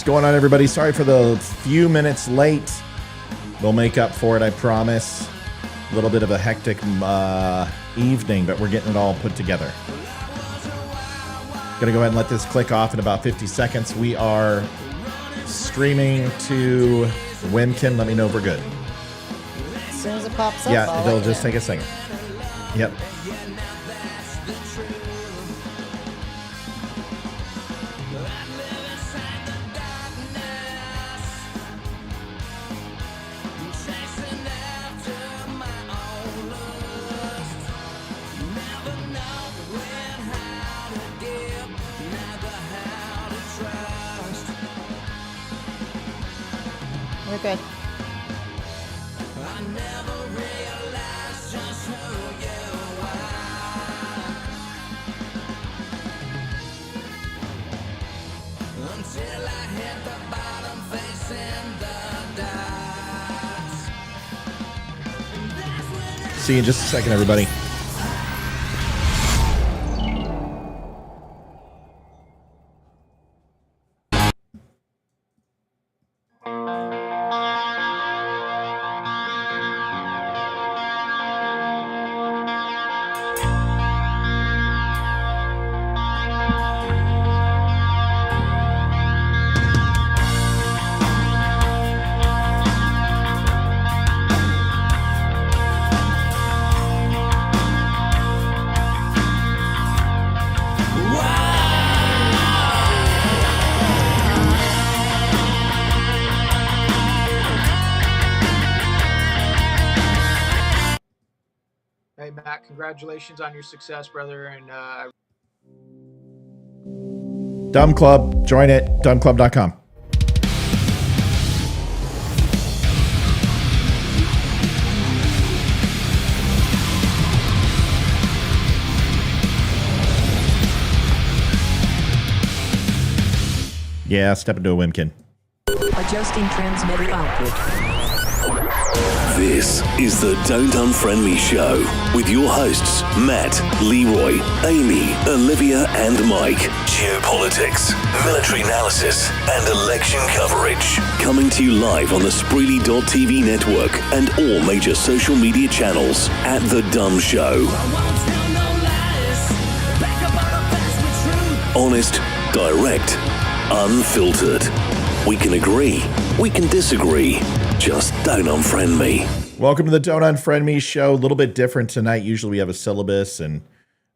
What's going on, everybody? Sorry for the few minutes late. We'll make up for it, I promise. A little bit of a hectic evening, but we're getting it all put together. Gonna go ahead and let this click off in about 50 seconds. We are streaming to Wimkin. Let me know if we're good. As soon as it pops up, yeah, it'll just take a second. Yep. We're good. See you in just a second, everybody. Hey, Matt, congratulations on your success, brother. And Dumb Club, join it, dumbclub.com. Yeah, step into a Wimkin. Adjusting transmitter output. This is the Don't Unfriend Me Show with your hosts, Matt, Leroy, Amy, Olivia, and Mike. Geopolitics, military analysis, and election coverage. Coming to you live on the Spreely.tv network and all major social media channels at The Dumb Show. Honest, direct, unfiltered. We can agree, we can disagree. Just don't unfriend me. Welcome to the Don't Unfriend Me Show. A little bit different tonight. Usually we have a syllabus and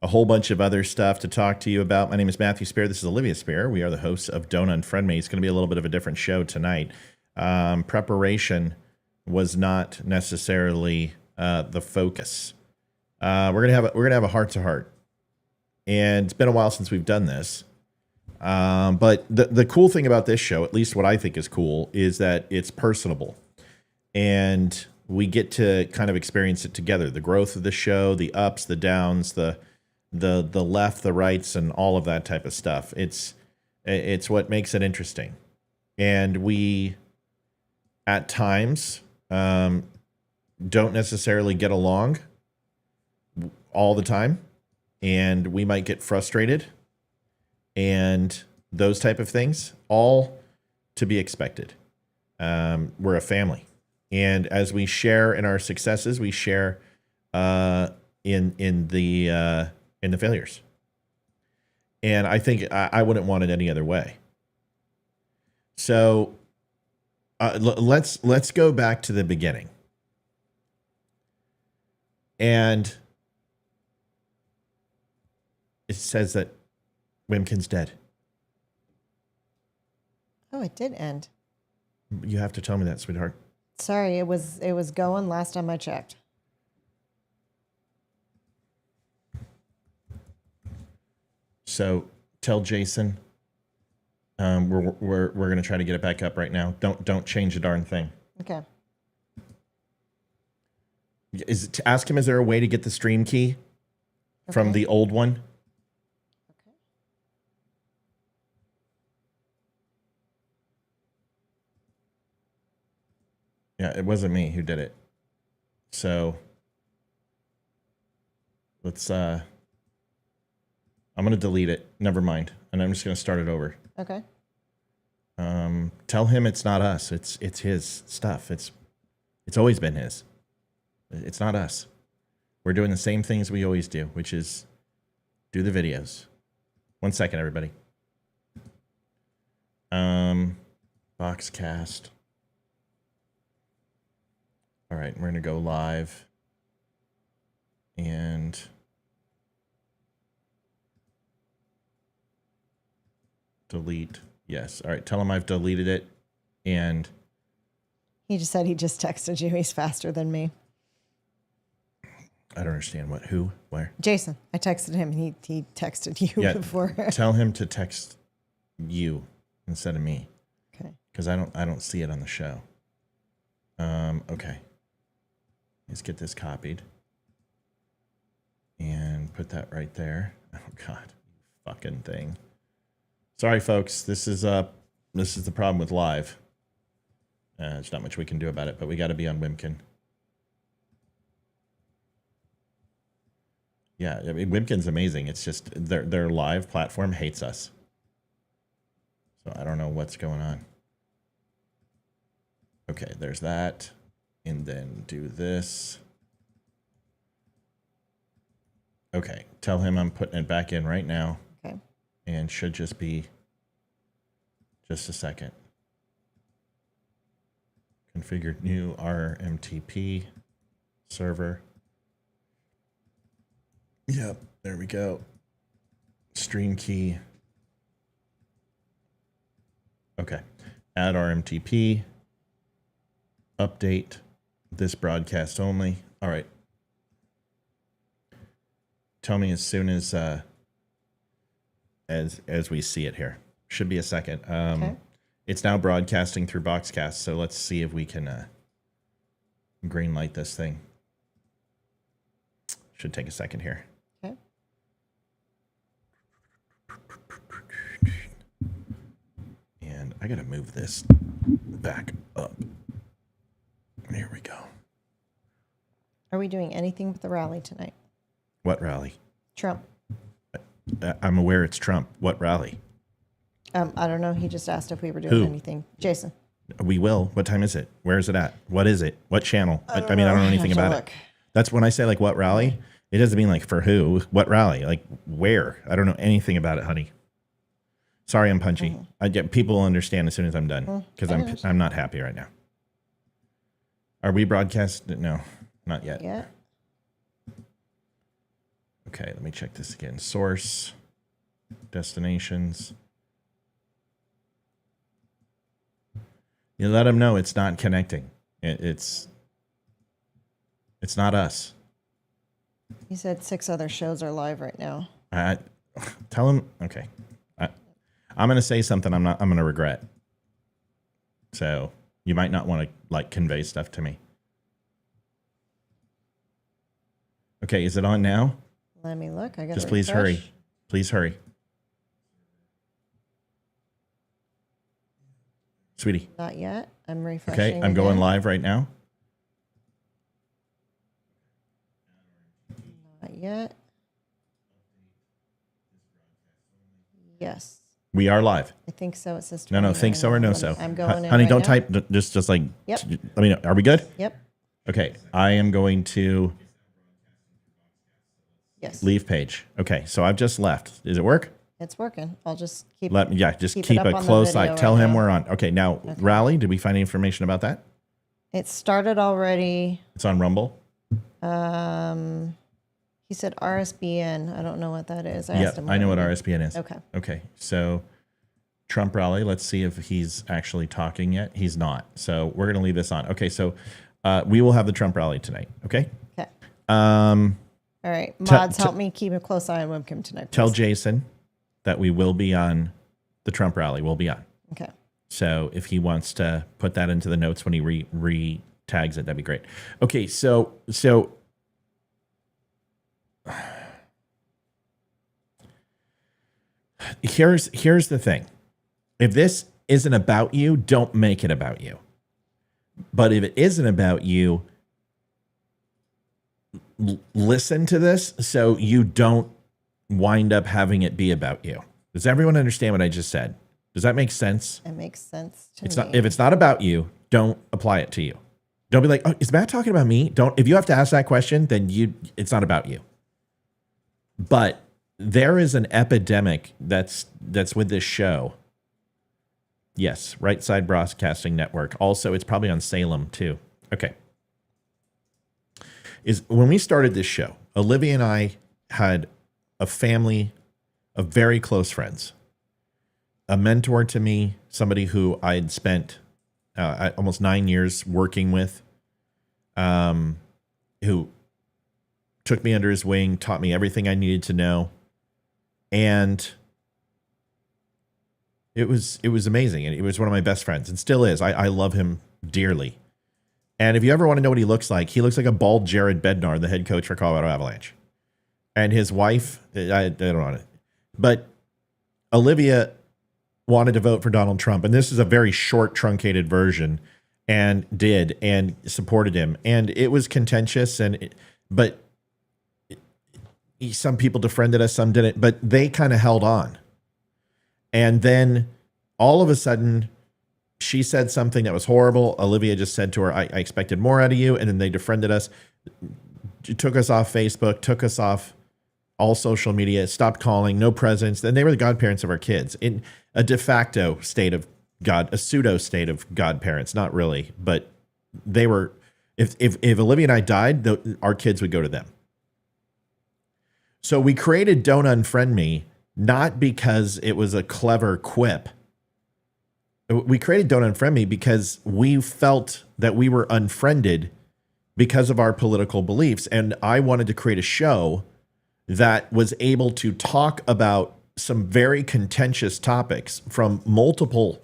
a whole bunch of other stuff to talk to you about. My name is Matthew Spear. This is Olivia Spear. We are the hosts of Don't Unfriend Me. It's going to be a little bit of a different show tonight. Preparation was not necessarily the focus. We're gonna have a heart to heart, and it's been a while since we've done this. But the cool thing about this show, at least what I think is cool, is that it's personable. And we get to kind of experience it together. The growth of the show, the ups, the downs, the left, the rights, and all of that type of stuff. It's what makes it interesting. And we, at times, don't necessarily get along all the time. And we might get frustrated. And those type of things, all to be expected. We're a family. And as we share in our successes, we share in the failures. And I think I wouldn't want it any other way. So let's go back to the beginning. And it says that Wimkin's dead. Oh, it did end. You have to tell me that, sweetheart. Sorry, it was going last time I checked. So tell Jason we're gonna try to get it back up right now. Don't change the darn thing. Okay. Ask him, is there a way to get the stream key from the old one? Yeah, it wasn't me who did it. So let's I'm going to delete it. Never mind. And I'm just going to start it over. Okay. Tell him it's not us. It's his stuff. It's always been his. It's not us. We're doing the same things we always do, which is do the videos. 1 second, everybody. Boxcast. All right, we're gonna go live and delete. Yes. All right. Tell him I've deleted it. And He just said he just texted you. He's faster than me. I don't understand what, who, where. Jason, I texted him and he texted you Yeah. before. Tell him to text you instead of me. Okay. Because I don't see it on the show. Okay. Let's get this copied. And put that right there. Oh God. Fucking thing. Sorry folks. This is the problem with live. There's not much we can do about it, but we got to be on Wimkin. Yeah, I mean, Wimkin's amazing. It's just their live platform hates us. So I don't know what's going on. Okay, there's that. And then do this. Okay, tell him I'm putting it back in right now. Okay. And should just be just a second. Configured new RMTP server. Yep, there we go. Stream key. Okay. Add RMTP. Update this broadcast only. All right. Tell me as soon as we see it here. Should be a second. Okay. It's now broadcasting through Boxcast, so let's see if we can green light this thing. Should take a second here. Okay. And I gotta move this back up. Here we go. Are we doing anything with the rally tonight? What rally? Trump. I'm aware it's Trump. What rally? I don't know. He just asked if we were doing Who? anything. Jason. We will. What time is it? Where is it at? What is it? What channel? I mean, I don't know anything about it. That's when I say like what rally. It doesn't mean like for who. What rally? Like where? I don't know anything about it, honey. Sorry, I'm punchy. I get people will understand as soon as I'm done because I'm not happy right now. Are we broadcast? No, not yet. Yeah. Okay, let me check this again. Source, destinations. You let them know it's not connecting. It's not us. He said 6 other shows are live right now. Tell him. Okay, I'm going to say something. I'm going to regret. So you might not want to like convey stuff to me. Okay, is it on now? Let me look. I got Just please hurry. Please hurry. Sweetie. Not yet. I'm refreshing. Okay, I'm going again. live right now. Not yet. Yes. We are live. I think so. It says No, 29. think so or no so. I'm going in Honey, right don't now. type. Just like. Yep. Let me know. Are we good? Yep. Okay, I am going to Yes. leave page. Okay, so I've just left. Does it work? It's working. I'll just keep. Just keep it keep up a on the close video eye. Tell right him now. we're on. Okay, now rally. Did we find any information about that? It started already. It's on Rumble. He said RSBN. I don't know what that is. Yeah, asked him I know what already. RSBN is. Okay. Okay, so Trump rally. Let's see if he's actually talking yet. He's not. So we're going to leave this on. Okay, so we will have the Trump rally tonight. Okay. Okay. Um, All right. Mods, help me keep a close eye on webcam tonight. tell please. Jason that we will be on the Trump rally. We'll be on. Okay. So if he wants to put that into the notes when he re-tags it, that'd be great. Okay, so here's the thing. If this isn't about you, don't make it about you. But if it isn't about you, listen to this so you don't wind up having it be about you. Does everyone understand what I just said? Does that make sense? It makes sense to It's me. not, if it's not about you, don't apply it to you. Don't be like, oh, is Matt talking about me? Don't, if you have to ask that question, then it's not about you. But there is an epidemic that's with this show. Yes, Right Side Broadcasting Network. Also, it's probably on Salem too. Okay. Is when we started this show, Olivia and I had a family of very close friends. A mentor to me, somebody who I had spent almost 9 years working with, who took me under his wing, taught me everything I needed to know. And it was amazing. And it was one of my best friends and still is. I love him dearly. And if you ever want to know what he looks like a bald Jared Bednar, the head coach for Colorado Avalanche. And his wife, I don't want it. But Olivia wanted to vote for Donald Trump. And this is a very short, truncated version, and did, and supported him. And it was contentious, but some people defriended us, some didn't, but they kind of held on. And then all of a sudden, she said something that was horrible. Olivia just said to her, I expected more out of you. And then they defriended us, took us off Facebook, took us off all social media, stopped calling, no presence. Then they were the godparents of our kids in a de facto state of God, a pseudo state of godparents. Not really, but they were, if Olivia and I died, our kids would go to them. So we created Don't Unfriend Me, not because it was a clever quip. We created Don't Unfriend Me because we felt that we were unfriended because of our political beliefs. And I wanted to create a show that was able to talk about some very contentious topics from multiple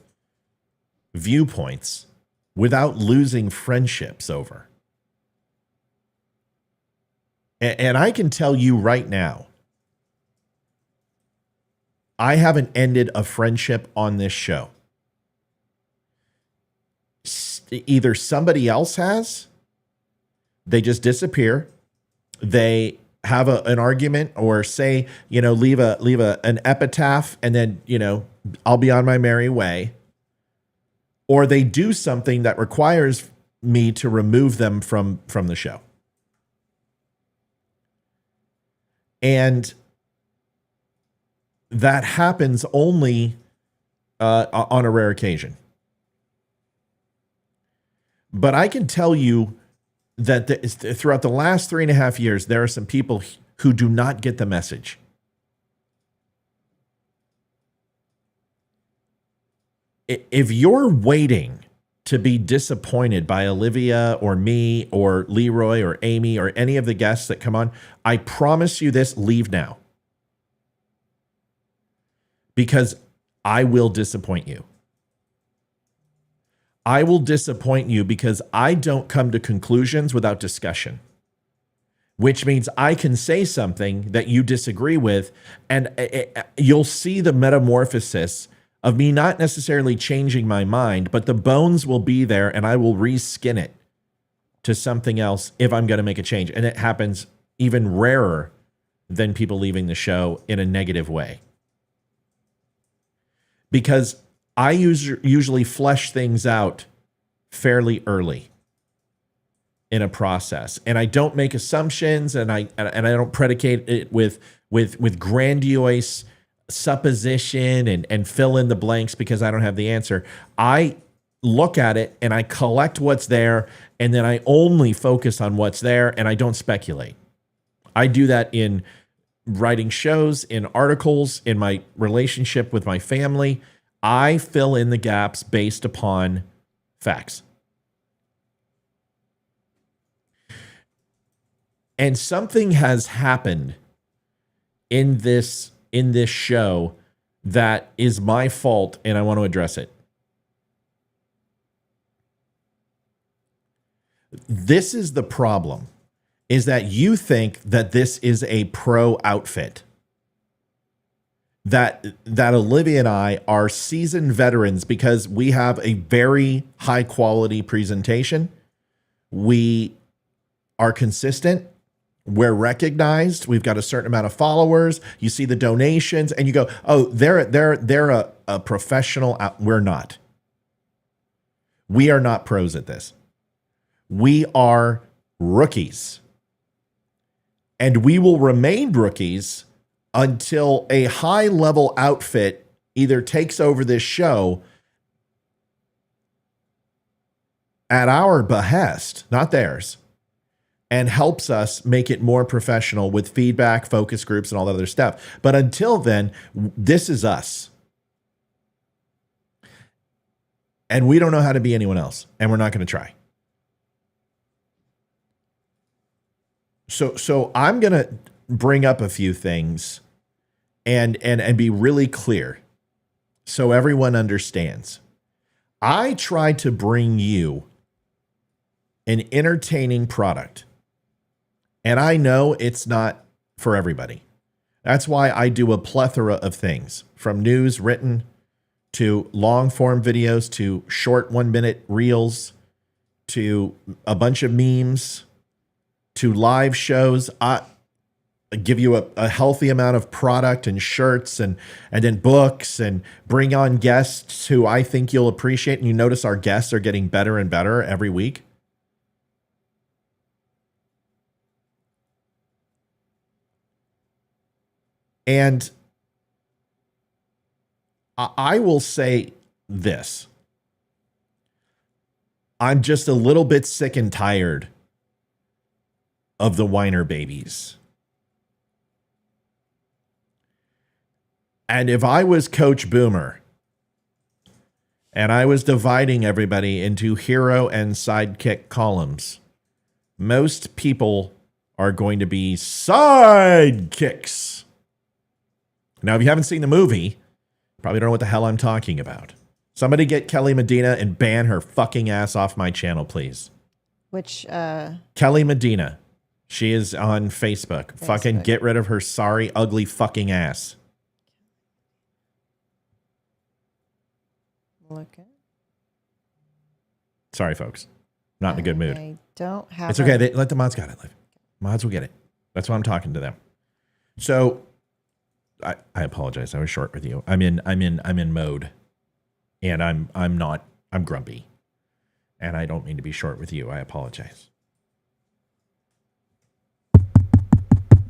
viewpoints without losing friendships over. And I can tell you right now, I haven't ended a friendship on this show. Either somebody else has, they just disappear, they have an argument, or say, leave an epitaph, and then, I'll be on my merry way. Or they do something that requires me to remove them from the show. And that happens only on a rare occasion. But I can tell you that throughout the last 3.5 years, there are some people who do not get the message. If you're waiting to be disappointed by Olivia or me or Leroy or Amy or any of the guests that come on, I promise you this, leave now. Because I will disappoint you. I will disappoint you because I don't come to conclusions without discussion, which means I can say something that you disagree with, and you'll see the metamorphosis of me not necessarily changing my mind, but the bones will be there and I will reskin it to something else if I'm going to make a change. And it happens even rarer than people leaving the show in a negative way. Because I usually flesh things out fairly early in a process, and I don't make assumptions, and I don't predicate it with grandiose supposition and fill in the blanks because I don't have the answer. I look at it and I collect what's there, and then I only focus on what's there, and I don't speculate. I do that in writing shows, in articles, in my relationship with my family. I fill in the gaps based upon facts. And something has happened in this show that is my fault, and I want to address it. This is the problem, is that you think that this is a pro outfit. That Olivia and I are seasoned veterans because we have a very high quality presentation. We are consistent. We're recognized. We've got a certain amount of followers. You see the donations and you go, oh, they're a professional. We're not. We are not pros at this. We are rookies. And we will remain rookies until a high-level outfit either takes over this show at our behest, not theirs, and helps us make it more professional with feedback, focus groups, and all that other stuff. But until then, this is us. And we don't know how to be anyone else, and we're not going to try. So I'm going to bring up a few things and be really clear so everyone understands. I try to bring you an entertaining product. And I know it's not for everybody. That's why I do a plethora of things, from news written to long form videos to short 1-minute reels to a bunch of memes to live shows. I give you a healthy amount of product and shirts and then books and bring on guests who I think you'll appreciate. And you notice our guests are getting better and better every week. And I will say this. I'm just a little bit sick and tired of the whiner babies. And if I was Coach Boomer and I was dividing everybody into hero and sidekick columns, most people are going to be sidekicks. Now, if you haven't seen the movie, you probably don't know what the hell I'm talking about. Somebody get Kelly Medina and ban her fucking ass off my channel, please. Which, Kelly Medina. She is on Facebook. Fucking get rid of her sorry, ugly fucking ass. look at. Sorry, folks. Not in a good mood. I don't have. It's okay. Let the mods got it. Mods will get it. That's why I'm talking to them. So I apologize. I was short with you. I'm in mode. And I'm grumpy. And I don't mean to be short with you. I apologize.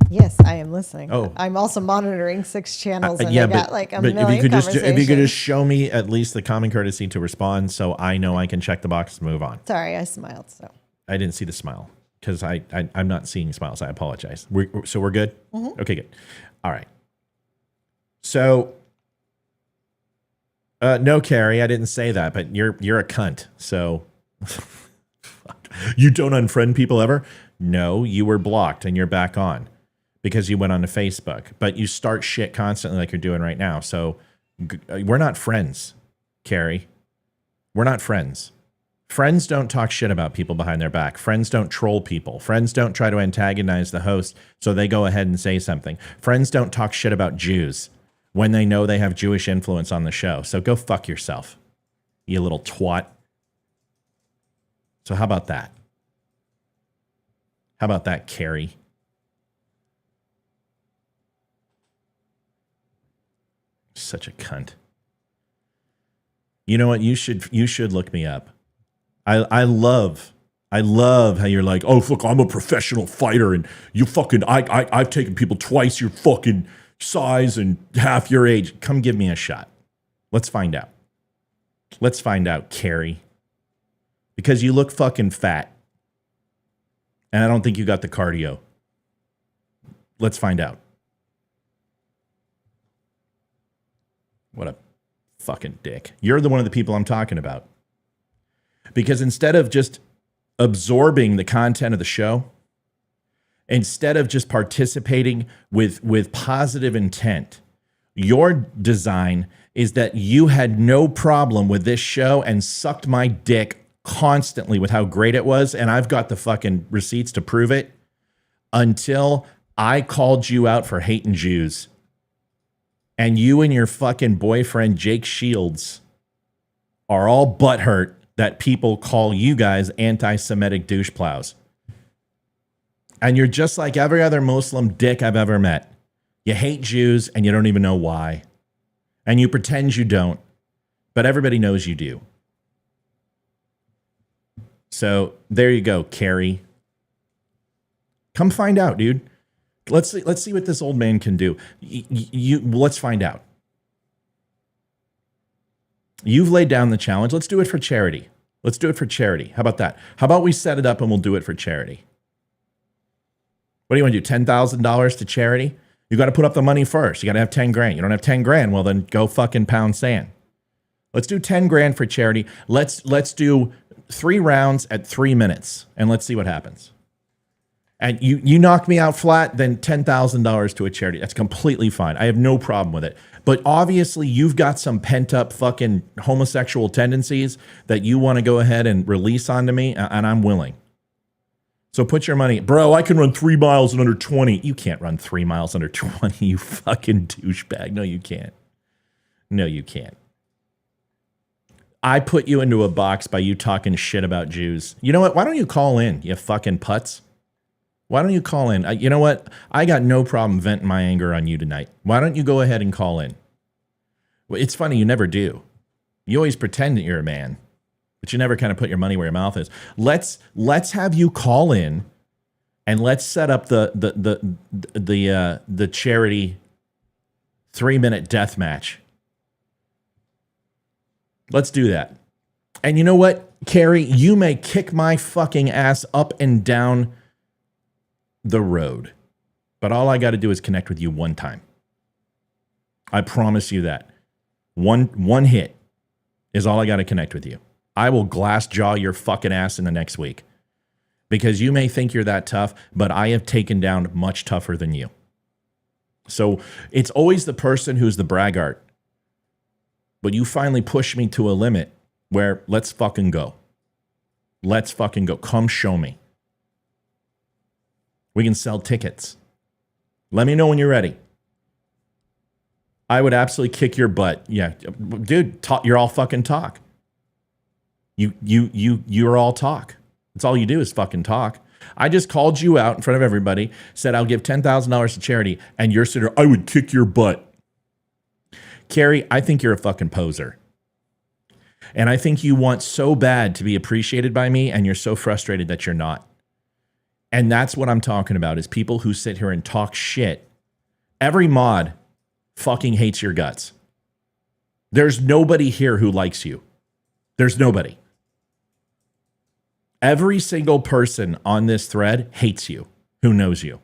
Yes, I am listening. Oh. I'm also monitoring 6 channels, and yeah, I got like a million if you could just conversations. show me at least the common courtesy to respond, so I know I can check the box and move on. Sorry, I smiled. So I didn't see the smile because I'm not seeing smiles. I apologize. So we're good. Mm-hmm. Okay, good. All right. So no, Carrie, I didn't say that, but you're a cunt. So you don't unfriend people ever? No, you were blocked and you're back on. Because you went on to Facebook, but you start shit constantly like you're doing right now. So we're not friends, Carrie. We're not friends. Friends don't talk shit about people behind their back. Friends don't troll people. Friends don't try to antagonize the host so they go ahead and say something. Friends don't talk shit about Jews when they know they have Jewish influence on the show. So go fuck yourself, you little twat. So how about that? How about that, Carrie? Such a cunt. You know what? You should look me up. I love how you're like, oh fuck, I'm a professional fighter, and you fucking I've taken people twice your fucking size and half your age. Come give me a shot. Let's find out. Let's find out, Carrie. Because you look fucking fat. And I don't think you got the cardio. Let's find out. What a fucking dick. You're one of the people I'm talking about. Because instead of just absorbing the content of the show, instead of just participating with positive intent, your design is that you had no problem with this show and sucked my dick constantly with how great it was. And I've got the fucking receipts to prove it until I called you out for hating Jews. And you and your fucking boyfriend, Jake Shields, are all butthurt that people call you guys anti-Semitic douche plows. And you're just like every other Muslim dick I've ever met. You hate Jews and you don't even know why. And you pretend you don't, but everybody knows you do. So there you go, Carrie. Come find out, dude. Let's see what this old man can do. Let's find out. You've laid down the challenge. Let's do it for charity. Let's do it for charity. How about that? How about we set it up and we'll do it for charity? What do you want to do? $10,000 to charity? You got to put up the money first. You got to have 10 grand. You don't have 10 grand. Well, then go fucking pound sand. Let's do 10 grand for charity. Let's do 3 rounds at 3 minutes and let's see what happens. And you knock me out flat, then $10,000 to a charity. That's completely fine. I have no problem with it. But obviously you've got some pent up fucking homosexual tendencies that you want to go ahead and release onto me, and I'm willing. So put your money, bro, I can run 3 miles in under 20. You can't run 3 miles under 20, you fucking douchebag. No, you can't. No, you can't. I put you into a box by you talking shit about Jews. You know what? Why don't you call in, you fucking putz? Why don't you call in? You know what? I got no problem venting my anger on you tonight. Why don't you go ahead and call in? Well, it's funny, you never do. You always pretend that you're a man, but you never kind of put your money where your mouth is. Let's have you call in, and let's set up the charity 3-minute death match. Let's do that. And you know what, Carrie? You may kick my fucking ass up and down the road, but all I got to do is connect with you one time. I promise you that. One hit is all I got to connect with you. I will glass jaw your fucking ass in the next week, because you may think you're that tough, but I have taken down much tougher than you. So it's always the person who's the braggart, but you finally push me to a limit where let's fucking go. Let's fucking go. Come show me. We can sell tickets. Let me know when you're ready. I would absolutely kick your butt. Yeah, dude, you're all fucking talk. You're all talk. That's all you do is fucking talk. I just called you out in front of everybody, said I'll give $10,000 to charity, and you're sitting there, I would kick your butt. Carrie, I think you're a fucking poser. And I think you want so bad to be appreciated by me, and you're so frustrated that you're not. And that's what I'm talking about, is people who sit here and talk shit. Every mod fucking hates your guts. There's nobody here who likes you. There's nobody. Every single person on this thread hates you, who knows you,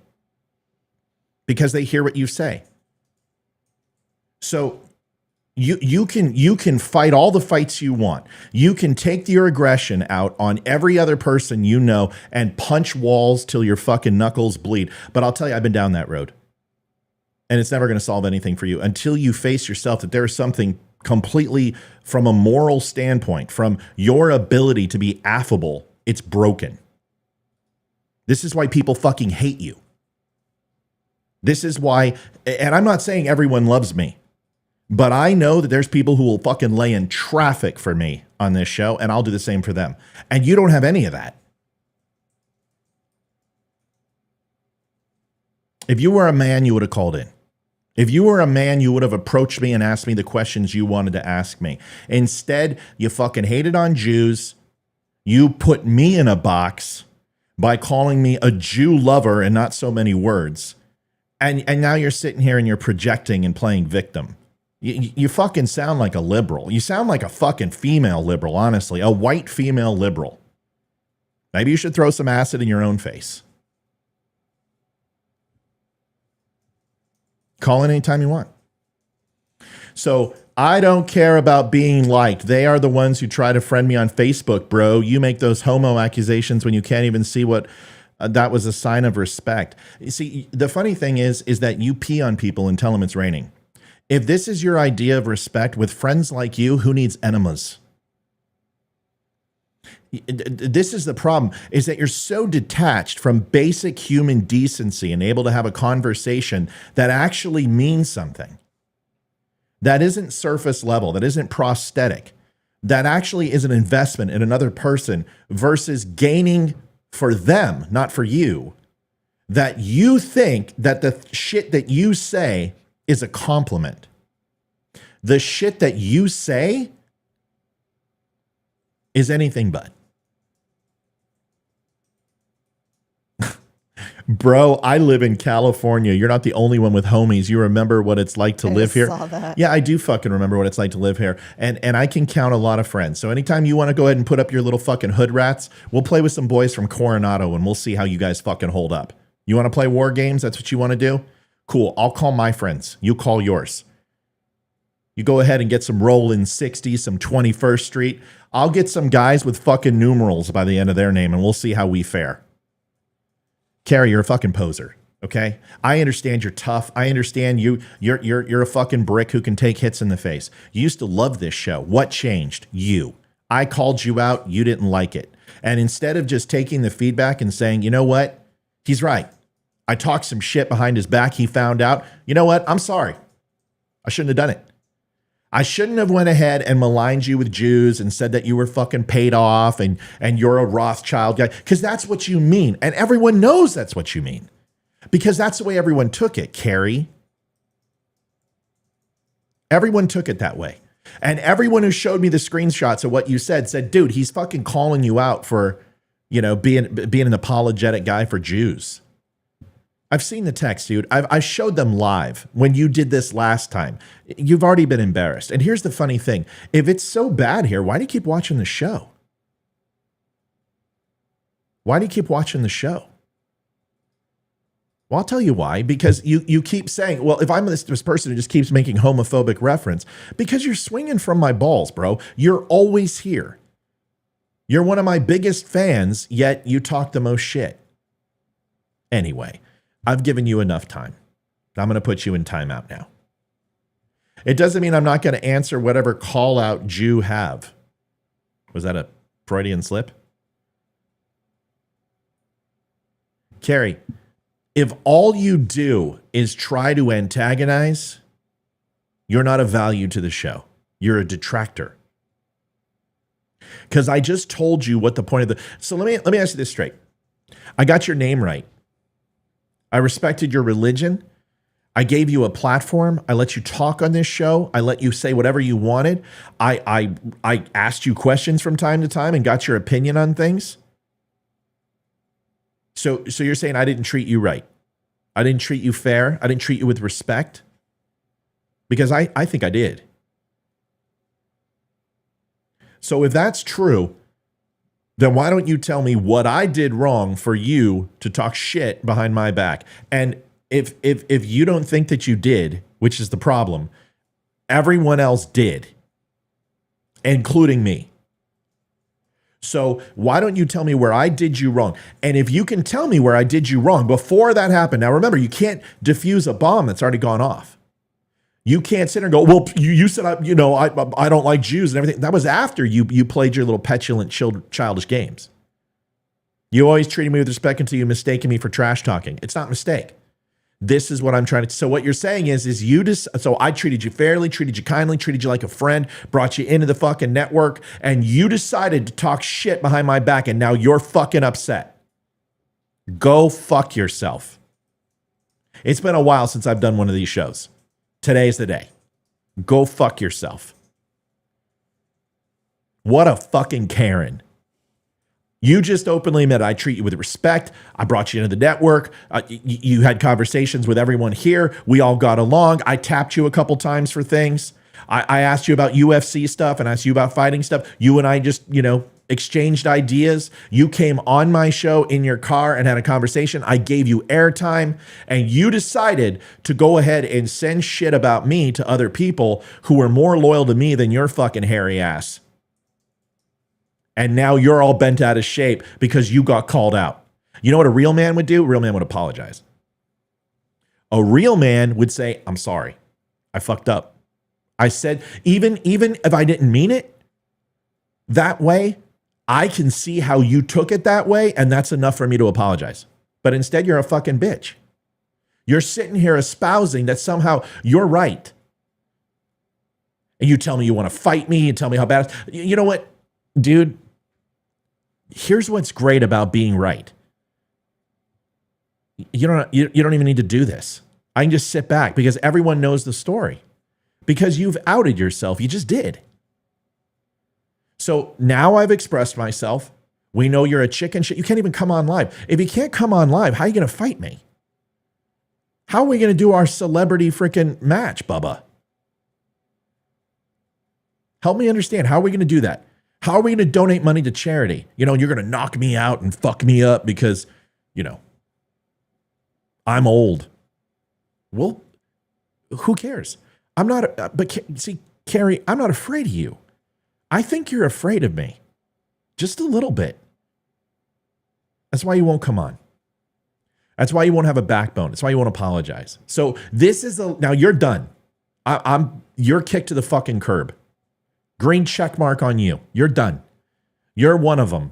because they hear what you say. So you can fight all the fights you want. You can take your aggression out on every other person you know and punch walls till your fucking knuckles bleed. But I'll tell you, I've been down that road. And it's never going to solve anything for you until you face yourself that there is something completely, from a moral standpoint, from your ability to be affable, it's broken. This is why people fucking hate you. This is why, and I'm not saying everyone loves me, but I know that there's people who will fucking lay in traffic for me on this show, and I'll do the same for them. And you don't have any of that. If you were a man, you would have called in. If you were a man, you would have approached me and asked me the questions you wanted to ask me. Instead, you fucking hated on Jews. You put me in a box by calling me a Jew lover and not so many words. And now you're sitting here and you're projecting and playing victim. You fucking sound like a liberal. You sound like a fucking female liberal, honestly. A white female liberal. Maybe you should throw some acid in your own face. Call in anytime you want. So I don't care about being liked. They are the ones who try to friend me on Facebook, bro. You make those homo accusations when you can't even see what that was a sign of respect. You see, the funny thing is that you pee on people and tell them it's raining. If this is your idea of respect with friends like you, who needs enemas? This is the problem, is that you're so detached from basic human decency and able to have a conversation that actually means something. That isn't surface level, that isn't prosthetic, that actually is an investment in another person versus gaining for them, not for you, that you think that the shit that you say is a compliment. The shit that you say is anything but. Bro, I live in California. You're not the only one with homies. You remember what it's like to live here. Saw that. Yeah, I do fucking remember what it's like to live here. And I can count a lot of friends. So anytime you want to go ahead and put up your little fucking hood rats, we'll play with some boys from Coronado and we'll see how you guys fucking hold up. You want to play war games? That's what you want to do? Cool. I'll call my friends. You call yours. You go ahead and get some Rollin' 60, some 21st Street. I'll get some guys with fucking numerals by the end of their name and we'll see how we fare. Carrie, you're a fucking poser, okay? I understand you're tough. I understand you're a fucking brick who can take hits in the face. You used to love this show. What changed? You. I called you out. You didn't like it. And instead of just taking the feedback and saying, you know what? He's right. I talked some shit behind his back. He found out. You know what? I'm sorry. I shouldn't have done it. I shouldn't have went ahead and maligned you with Jews and said that you were fucking paid off and you're a Rothschild guy, because that's what you mean. And everyone knows that's what you mean because that's the way everyone took it, Carrie. Everyone took it that way. And everyone who showed me the screenshots of what you said, dude, he's fucking calling you out for, being an apologetic guy for Jews. I've seen the text, dude. I showed them live when you did this last time. You've already been embarrassed. And here's the funny thing. If it's so bad here, why do you keep watching the show? Why do you keep watching the show? Well, I'll tell you why. Because you keep saying, well, if I'm this person who just keeps making homophobic reference, because you're swinging from my balls, bro. You're always here. You're one of my biggest fans, yet you talk the most shit. Anyway. I've given you enough time. I'm going to put you in timeout now. It doesn't mean I'm not going to answer whatever call out you have. Was that a Freudian slip? Carrie, if all you do is try to antagonize, you're not of value to the show. You're a detractor. Because I just told you what the point of the... So let me ask you this straight. I got your name right. I respected your religion. I gave you a platform. I let you talk on this show. I let you say whatever you wanted. I asked you questions from time to time and got your opinion on things. So you're saying I didn't treat you right. I didn't treat you fair. I didn't treat you with respect. Because I think I did. So if that's true, then why don't you tell me what I did wrong for you to talk shit behind my back? And if you don't think that you did, which is the problem, everyone else did, including me. So why don't you tell me where I did you wrong? And if you can tell me where I did you wrong before that happened, now remember, you can't defuse a bomb that's already gone off. You can't sit there and go, well, you said, I don't like Jews and everything. That was after you played your little petulant childish games. You always treated me with respect until you mistaken me for trash talking. It's not a mistake. This is what I'm trying to... So what you're saying is you just... So I treated you fairly, treated you kindly, treated you like a friend, brought you into the fucking network, and you decided to talk shit behind my back, and now you're fucking upset. Go fuck yourself. It's been a while since I've done one of these shows. Today's the day. Go fuck yourself. What a fucking Karen. You just openly admit I treat you with respect. I brought you into the network. You had conversations with everyone here. We all got along. I tapped you a couple times for things. I asked you about UFC stuff and asked you about fighting stuff. You and I just, exchanged ideas. You came on my show in your car and had a conversation. I gave you airtime, and you decided to go ahead and send shit about me to other people who were more loyal to me than your fucking hairy ass. And now you're all bent out of shape because you got called out. You know what a real man would do? A real man would apologize. A real man would say, I'm sorry. I fucked up. I said, even if I didn't mean it that way, I can see how you took it that way, and that's enough for me to apologize. But instead, you're a fucking bitch. You're sitting here espousing that somehow you're right. And you tell me you want to fight me and tell me how bad. You know what, dude? Here's what's great about being right. you don't even need to do this. I can just sit back because everyone knows the story. Because you've outed yourself. You just did. So now I've expressed myself. We know you're a chicken shit. You can't even come on live. If you can't come on live, how are you going to fight me? How are we going to do our celebrity freaking match, Bubba? Help me understand. How are we going to do that? How are we going to donate money to charity? You're going to knock me out and fuck me up because, I'm old. Well, who cares? I'm not, but see, Carrie, I'm not afraid of you. I think you're afraid of me. Just a little bit. That's why you won't come on. That's why you won't have a backbone. That's why you won't apologize. So this is now you're done. You're kicked to the fucking curb. Green check mark on you. You're done. You're one of them.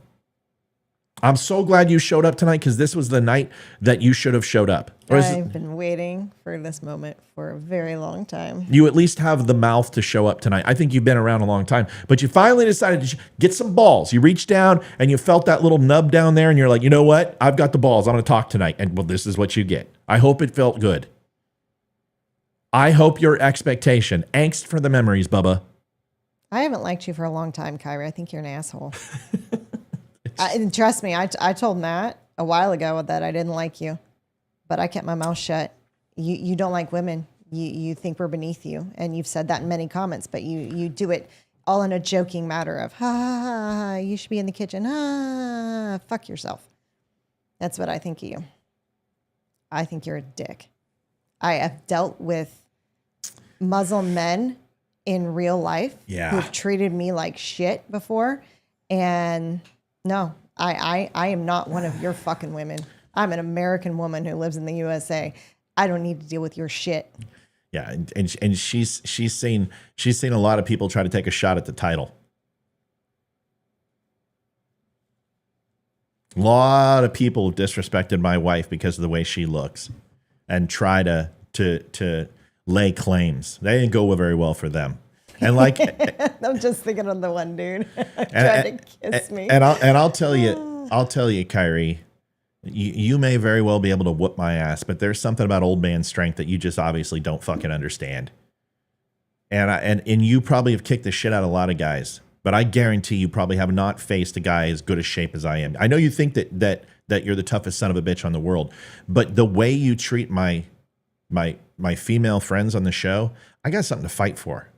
I'm so glad you showed up tonight because this was the night that you should have showed up. I've been waiting for this moment for a very long time. You at least have the mouth to show up tonight. I think you've been around a long time, but you finally decided to get some balls. You reached down and you felt that little nub down there and you're like, you know what? I've got the balls. I'm going to talk tonight. And well, this is what you get. I hope it felt good. I hope your expectation, angst for the memories, Bubba. I haven't liked you for a long time, Kyrie. I think you're an asshole. And trust me, I told Matt a while ago that I didn't like you, but I kept my mouth shut. You don't like women. You think we're beneath you, and you've said that in many comments. But you do it all in a joking matter of ha ha ha, ha you should be in the kitchen. Ha, fuck yourself. That's what I think of you. I think you're a dick. I have dealt with Muslim men in real life who've treated me like shit before, and no, I am not one of your fucking women. I'm an American woman who lives in the USA. I don't need to deal with your shit. Yeah, and she's seen a lot of people try to take a shot at the title. A lot of people disrespected my wife because of the way she looks and try to lay claims. They didn't go very well for them. And like, I'm just thinking of the one dude trying to kiss me. And I'll tell you, Kyrie, you may very well be able to whoop my ass, but there's something about old man strength that you just obviously don't fucking understand. And you probably have kicked the shit out of a lot of guys, but I guarantee you probably have not faced a guy as good a shape as I am. I know you think that you're the toughest son of a bitch on the world, but the way you treat my female friends on the show, I got something to fight for.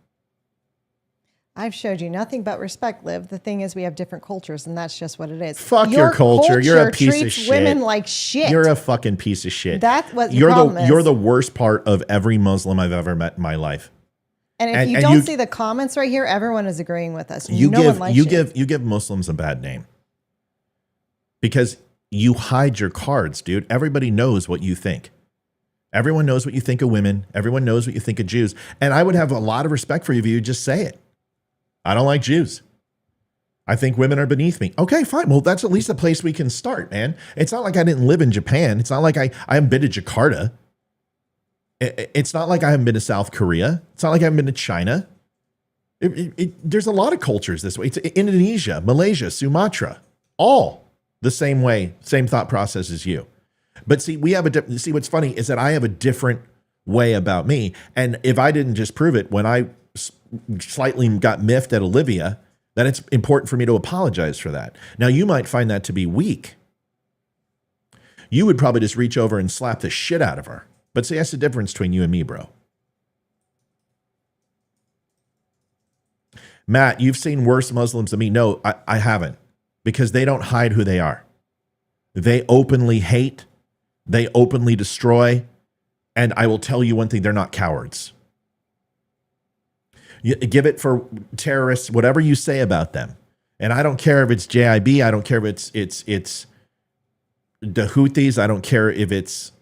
I've showed you nothing but respect, Liv. The thing is, we have different cultures, and that's just what it is. Fuck your culture. You're a piece of shit. Women like shit. You're a fucking piece of shit. That's what the problem is. You're the worst part of every Muslim I've ever met in my life. And if you don't see the comments right here, everyone is agreeing with us. You give Muslims a bad name because you hide your cards, dude. Everybody knows what you think. Everyone knows what you think of women. Everyone knows what you think of Jews. And I would have a lot of respect for you if you just say it. I don't like Jews. I think women are beneath me. Okay, fine. Well, that's at least a place we can start, man. It's not like I didn't live in Japan. It's not like I haven't been to Jakarta. It's not like I haven't been to South Korea. It's not like I haven't been to China. There's a lot of cultures this way. It's Indonesia, Malaysia, Sumatra, all the same way, same thought process as you. But see, see, what's funny is that I have a different way about me. And if I didn't just prove it when I slightly got miffed at Olivia, then it's important for me to apologize for that. Now, you might find that to be weak. You would probably just reach over and slap the shit out of her. But see, that's the difference between you and me, bro. Matt, you've seen worse Muslims than me. No, I haven't. Because they don't hide who they are. They openly hate. They openly destroy. And I will tell you one thing, they're not cowards. You give it for terrorists, whatever you say about them. And I don't care if it's JIB. I don't care if it's the Houthis. I don't care if it's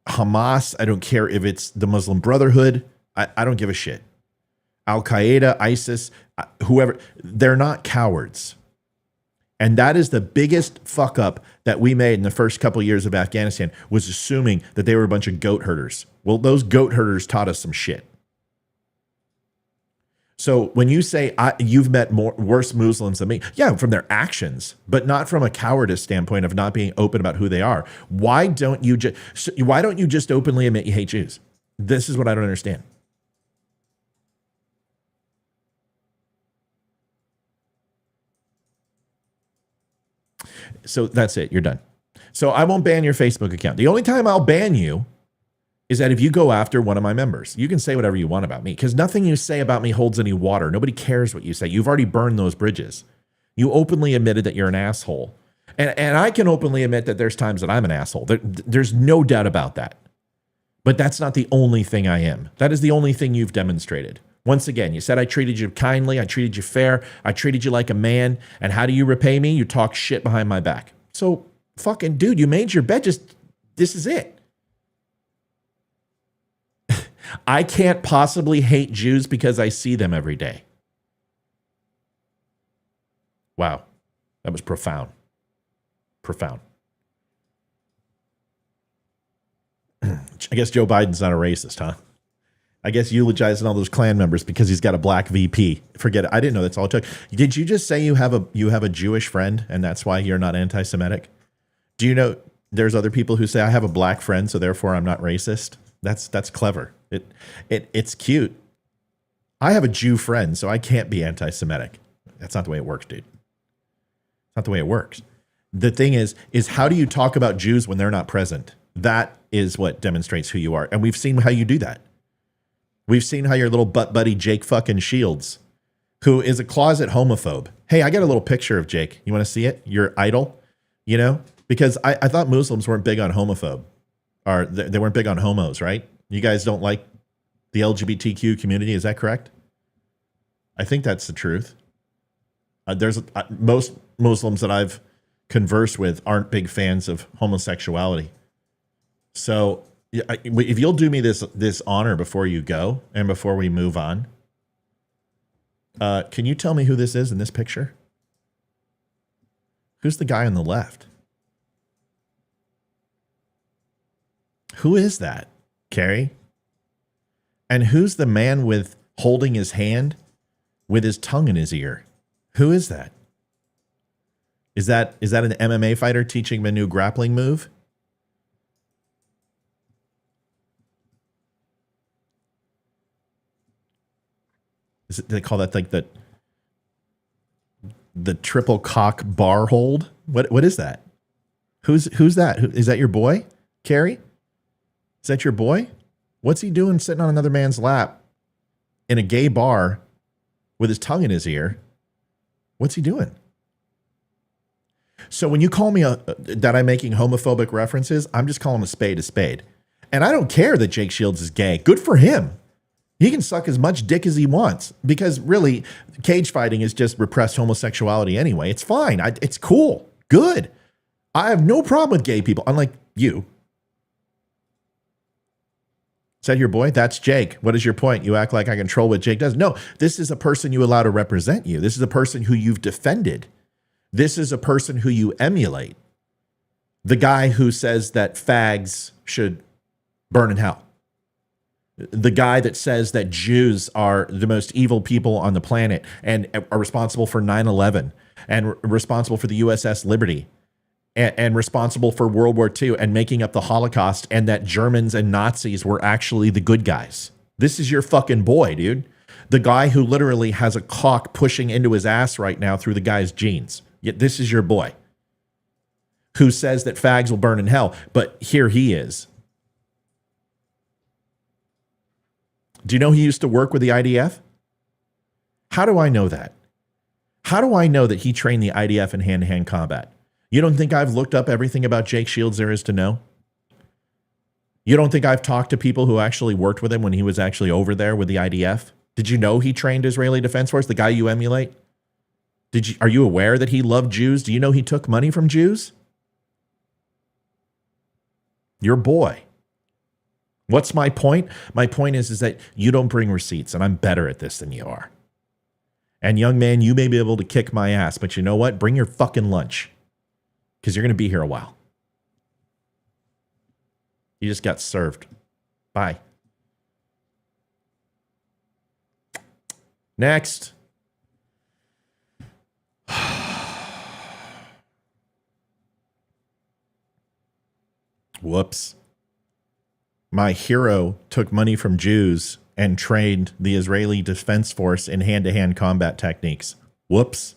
Hamas. I don't care if it's the Muslim Brotherhood. I don't give a shit. Al-Qaeda, ISIS, whoever, they're not cowards. And that is the biggest fuck up that we made in the first couple of years of Afghanistan, was assuming that they were a bunch of goat herders. Well, those goat herders taught us some shit. So when you say you've met worse Muslims than me, yeah, from their actions, but not from a cowardice standpoint of not being open about who they are. Why don't you just openly admit you hate Jews? This is what I don't understand. So that's it. You're done. So I won't ban your Facebook account. The only time I'll ban you is that if you go after one of my members. You can say whatever you want about me because nothing you say about me holds any water. Nobody cares what you say. You've already burned those bridges. You openly admitted that you're an asshole. And I can openly admit that there's times that I'm an asshole. There's no doubt about that. But that's not the only thing I am. That is the only thing you've demonstrated. Once again, you said I treated you kindly. I treated you fair. I treated you like a man. And how do you repay me? You talk shit behind my back. So fucking dude, you made your bed. This is it. I can't possibly hate Jews because I see them every day. Wow. That was profound. Profound. I guess Joe Biden's not a racist, huh? I guess eulogizing all those Klan members because he's got a black VP. Forget it. I didn't know that's all it took. Did you just say you have a Jewish friend and that's why you're not anti-Semitic? Do you know there's other people who say I have a black friend, so therefore I'm not racist? That's clever. It's cute. I have a Jew friend, so I can't be anti-Semitic. That's not the way it works, dude. It's not the way it works. The thing is how do you talk about Jews when they're not present? That is what demonstrates who you are. And we've seen how you do that. We've seen how your little butt buddy, Jake fucking Shields, who is a closet homophobe. Hey, I got a little picture of Jake. You want to see it? Your idol, you know? Because I thought Muslims weren't big on homophobe. Or they weren't big on homos, right? You guys don't like the LGBTQ community. Is that correct? I think that's the truth. Most Muslims that I've conversed with aren't big fans of homosexuality. So if you'll do me this honor before you go and before we move on, can you tell me who this is in this picture? Who's the guy on the left? Who is that, Carrie? And who's the man with holding his hand with his tongue in his ear? Who is that? Is that an MMA fighter teaching him a new grappling move? They call that like the triple cock bar hold? What is that? Who's that? Is that your boy, Carrie? Is that your boy? What's he doing sitting on another man's lap in a gay bar with his tongue in his ear? What's he doing? So when you call me that I'm making homophobic references, I'm just calling a spade a spade. And I don't care that Jake Shields is gay. Good for him. He can suck as much dick as he wants because really cage fighting is just repressed homosexuality anyway. It's fine. It's cool. Good. I have no problem with gay people, unlike you. Is that your boy? That's Jake. What is your point? You act like I control what Jake does. No, this is a person you allow to represent you. This is a person who you've defended. This is a person who you emulate. The guy who says that fags should burn in hell. The guy that says that Jews are the most evil people on the planet and are responsible for 9/11 and responsible for the USS Liberty and responsible for World War II and making up the Holocaust and that Germans and Nazis were actually the good guys. This is your fucking boy, dude. The guy who literally has a cock pushing into his ass right now through the guy's jeans. Yet this is your boy who says that fags will burn in hell. But here he is. Do you know he used to work with the IDF? How do I know that? How do I know that he trained the IDF in hand-to-hand combat? You don't think I've looked up everything about Jake Shields there is to know? You don't think I've talked to people who actually worked with him when he was actually over there with the IDF? Did you know he trained Israeli Defense Force, the guy you emulate? Are you aware that he loved Jews? Do you know he took money from Jews? Your boy. What's my point? My point is that you don't bring receipts, and I'm better at this than you are. And young man, you may be able to kick my ass, but you know what? Bring your fucking lunch, because you're going to be here a while. You just got served. Bye. Next. Whoops. My hero took money from Jews and trained the Israeli Defense Force in hand-to-hand combat techniques. Whoops.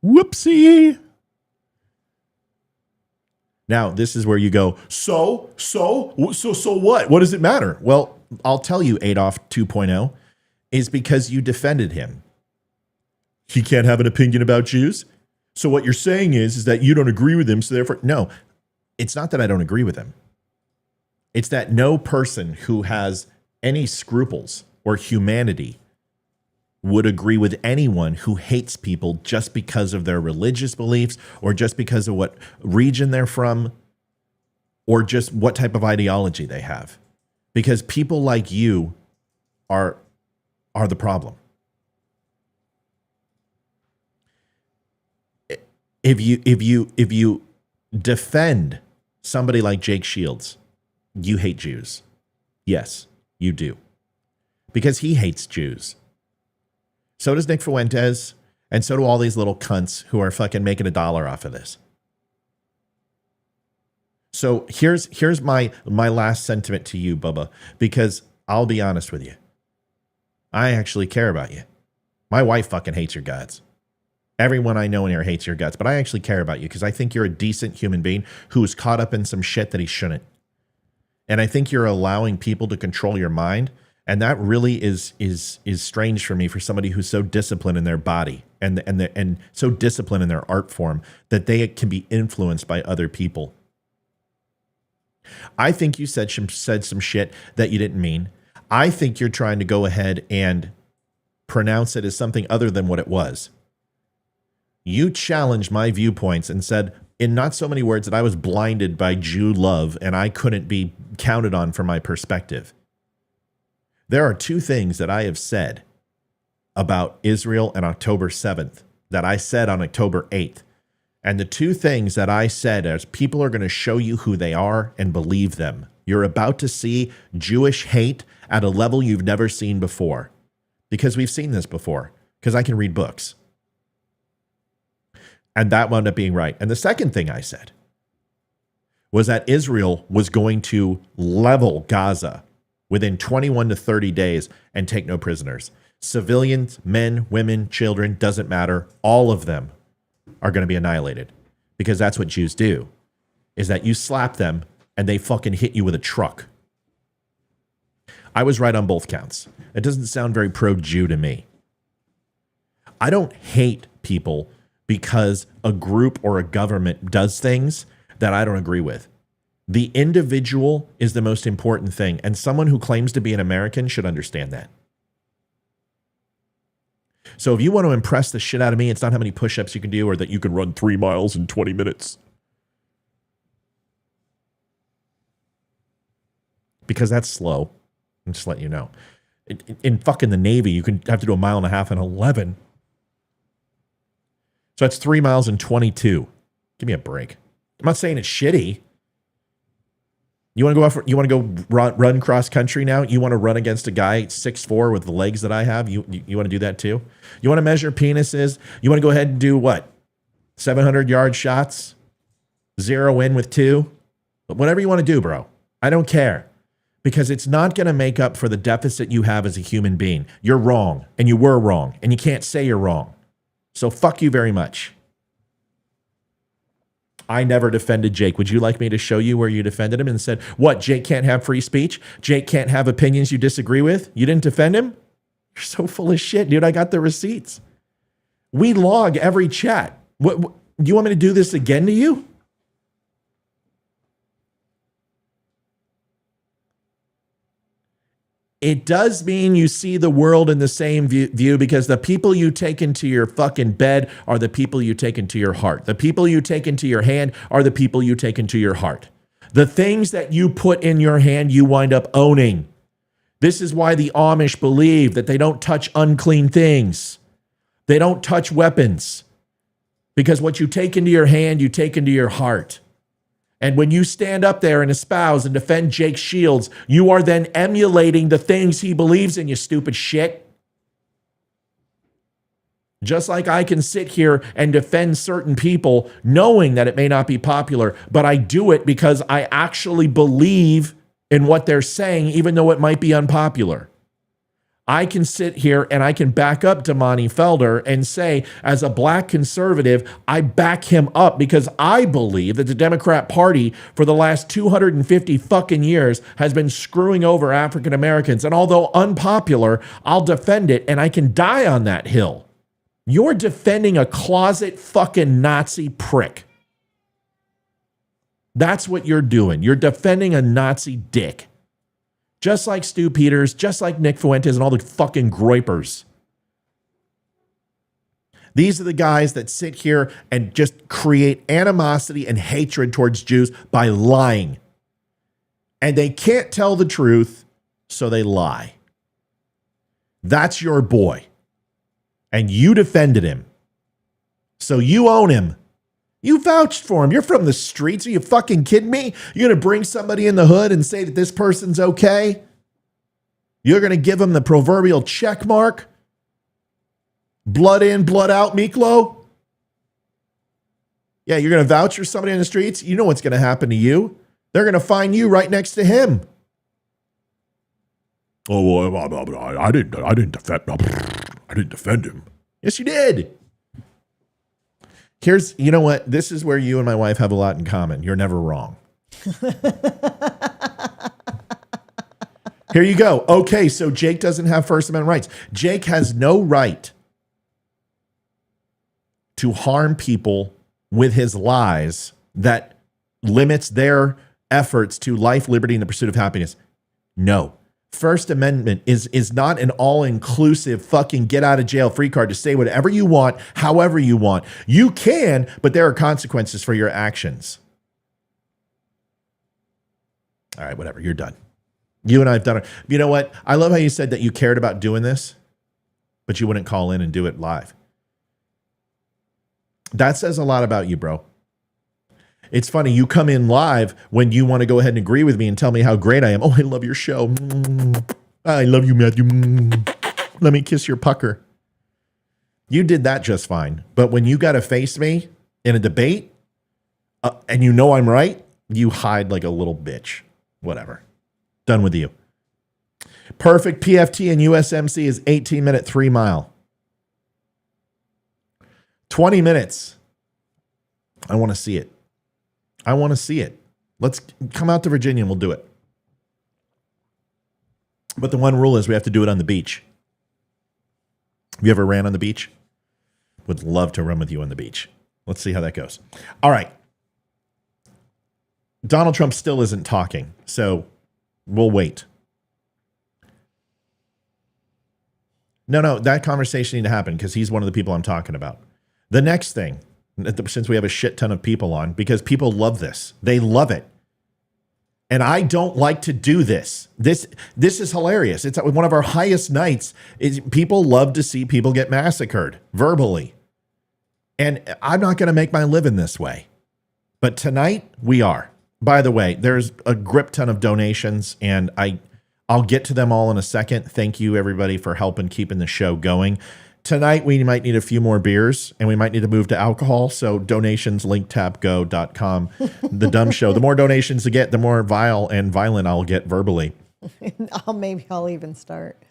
Whoopsie. Now, this is where you go, so what? What does it matter? Well, I'll tell you, Adolf 2.0, is because you defended him. He can't have an opinion about Jews? So what you're saying is that you don't agree with him, so therefore, no. It's not that I don't agree with him. It's that no person who has any scruples or humanity would agree with anyone who hates people just because of their religious beliefs or just because of what region they're from or just what type of ideology they have. Because people like you are the problem. If you defend somebody like Jake Shields, you hate Jews. Yes, you do. Because he hates Jews. So does Nick Fuentes, and so do all these little cunts who are fucking making $1 off of this. So here's my last sentiment to you, Bubba, because I'll be honest with you. I actually care about you. My wife fucking hates your guts. Everyone I know in here hates your guts, but I actually care about you because I think you're a decent human being who is caught up in some shit that he shouldn't. And I think you're allowing people to control your mind. And that really is strange for me, for somebody who's so disciplined in their body and so disciplined in their art form that they can be influenced by other people. I think you said some shit that you didn't mean. I think you're trying to go ahead and pronounce it as something other than what it was. You challenged my viewpoints and said, in not so many words, that I was blinded by Jew love and I couldn't be counted on for my perspective. There are two things that I have said about Israel on October 7th that I said on October 8th. And the two things that I said is people are going to show you who they are and believe them. You're about to see Jewish hate at a level you've never seen before. Because we've seen this before. Because I can read books. And that wound up being right. And the second thing I said was that Israel was going to level Gaza within 21 to 30 days and take no prisoners. Civilians, men, women, children, doesn't matter. All of them are going to be annihilated because that's what Jews do, is that you slap them and they fucking hit you with a truck. I was right on both counts. It doesn't sound very pro-Jew to me. I don't hate people because a group or a government does things that I don't agree with. The individual is the most important thing, and someone who claims to be an American should understand that. So if you want to impress the shit out of me, it's not how many push-ups you can do or that you can run 3 miles in 20 minutes. Because that's slow. I'm just letting you know. In fucking the Navy, you can have to do 1.5 miles in 11. So that's 3 miles in 22. Give me a break. I'm not saying it's shitty. You want to go run cross country now? You want to run against a guy 6'4" with the legs that I have? You want to do that too? You want to measure penises? You want to go ahead and do what? 700-yard shots? 0 in with 2? Whatever you want to do, bro. I don't care. Because it's not going to make up for the deficit you have as a human being. You're wrong, and you were wrong, and you can't say you're wrong. So fuck you very much. I never defended Jake. Would you like me to show you where you defended him and said, what, Jake can't have free speech? Jake can't have opinions you disagree with? You didn't defend him? You're so full of shit, dude. I got the receipts. We log every chat. What you want me to do this again to you? It does mean you see the world in the same view because the people you take into your fucking bed are the people you take into your heart. The people you take into your hand are the people you take into your heart. The things that you put in your hand, you wind up owning. This is why the Amish believe that they don't touch unclean things. They don't touch weapons. Because what you take into your hand, you take into your heart. And when you stand up there and espouse and defend Jake Shields, you are then emulating the things he believes in, you stupid shit. Just like I can sit here and defend certain people knowing that it may not be popular, but I do it because I actually believe in what they're saying, even though it might be unpopular. I can sit here and I can back up Damani Felder and say, as a black conservative, I back him up because I believe that the Democrat Party for the last 250 fucking years has been screwing over African Americans. And although unpopular, I'll defend it and I can die on that hill. You're defending a closet fucking Nazi prick. That's what you're doing. You're defending a Nazi dick. Just like Stu Peters, just like Nick Fuentes and all the fucking groypers. These are the guys that sit here and just create animosity and hatred towards Jews by lying. And they can't tell the truth, so they lie. That's your boy. And you defended him. So you own him. You vouched for him. You're from the streets. Are you fucking kidding me? You're going to bring somebody in the hood and say that this person's okay? You're going to give him the proverbial check mark? Blood in, blood out, Miklo? Yeah, you're going to vouch for somebody in the streets? You know what's going to happen to you. They're going to find you right next to him. Oh, well, I didn't defend him. Yes, you did. You know what? This is where you and my wife have a lot in common. You're never wrong. Here you go. Okay, so Jake doesn't have First Amendment rights. Jake has no right to harm people with his lies that limits their efforts to life, liberty, and the pursuit of happiness. No. First Amendment is not an all-inclusive fucking get-out-of-jail-free card to say whatever you want, however you want. You can, but there are consequences for your actions. All right, whatever. You're done. You and I have done it. You know what? I love how you said that you cared about doing this, but you wouldn't call in and do it live. That says a lot about you, bro. It's funny, you come in live when you want to go ahead and agree with me and tell me how great I am. Oh, I love your show. I love you, Matthew. Let me kiss your pucker. You did that just fine. But when you got to face me in a debate and you know I'm right, you hide like a little bitch. Whatever. Done with you. Perfect PFT and USMC is 18-minute 3-mile. 20 minutes. I want to see it. I want to see it. Let's come out to Virginia and we'll do it. But the one rule is we have to do it on the beach. Have you ever ran on the beach? Would love to run with you on the beach. Let's see how that goes. All right. Donald Trump still isn't talking, so we'll wait. No, that conversation needs to happen because he's one of the people I'm talking about. The next thing, since we have a shit ton of people on, because people love this. They love it. And I don't like to do this. This is hilarious. It's one of our highest nights. People love to see people get massacred verbally. And I'm not going to make my living this way. But tonight, we are. By the way, there's a grip ton of donations, and I'll get to them all in a second. Thank you, everybody, for helping keeping the show going. Tonight, we might need a few more beers, and we might need to move to alcohol. So donations, linktapgo.com. The dumb show. The more donations you get, the more vile and violent I'll get verbally. Maybe I'll even start.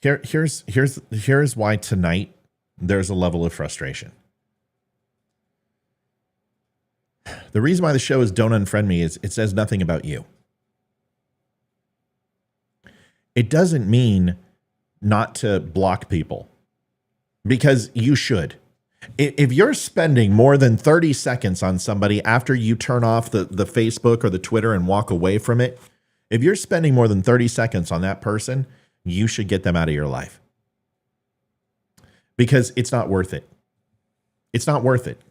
Here's why tonight there's a level of frustration. The reason why the show is Don't Unfriend Me is it says nothing about you. It doesn't mean not to block people, because you should. If you're spending more than 30 seconds on somebody after you turn off the Facebook or the Twitter and walk away from it, if you're spending more than 30 seconds on that person, you should get them out of your life, because it's not worth it. It's not worth it.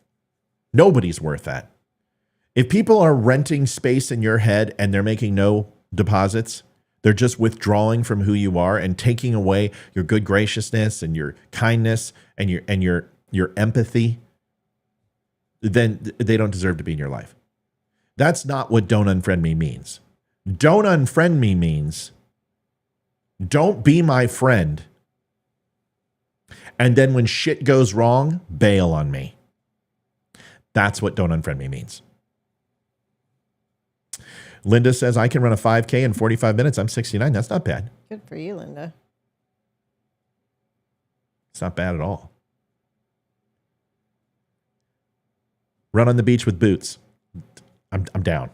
Nobody's worth that. If people are renting space in your head and they're making no deposits, they're just withdrawing from who you are and taking away your good graciousness and your kindness and your empathy, then they don't deserve to be in your life. That's not what Don't Unfriend Me means. Don't Unfriend Me means don't be my friend And then when shit goes wrong, bail on me. That's what don't unfriend me means. Linda says, I can run a 5K in 45 minutes. I'm 69. That's not bad. Good for you, Linda. It's not bad at all. Run on the beach with boots. I'm down.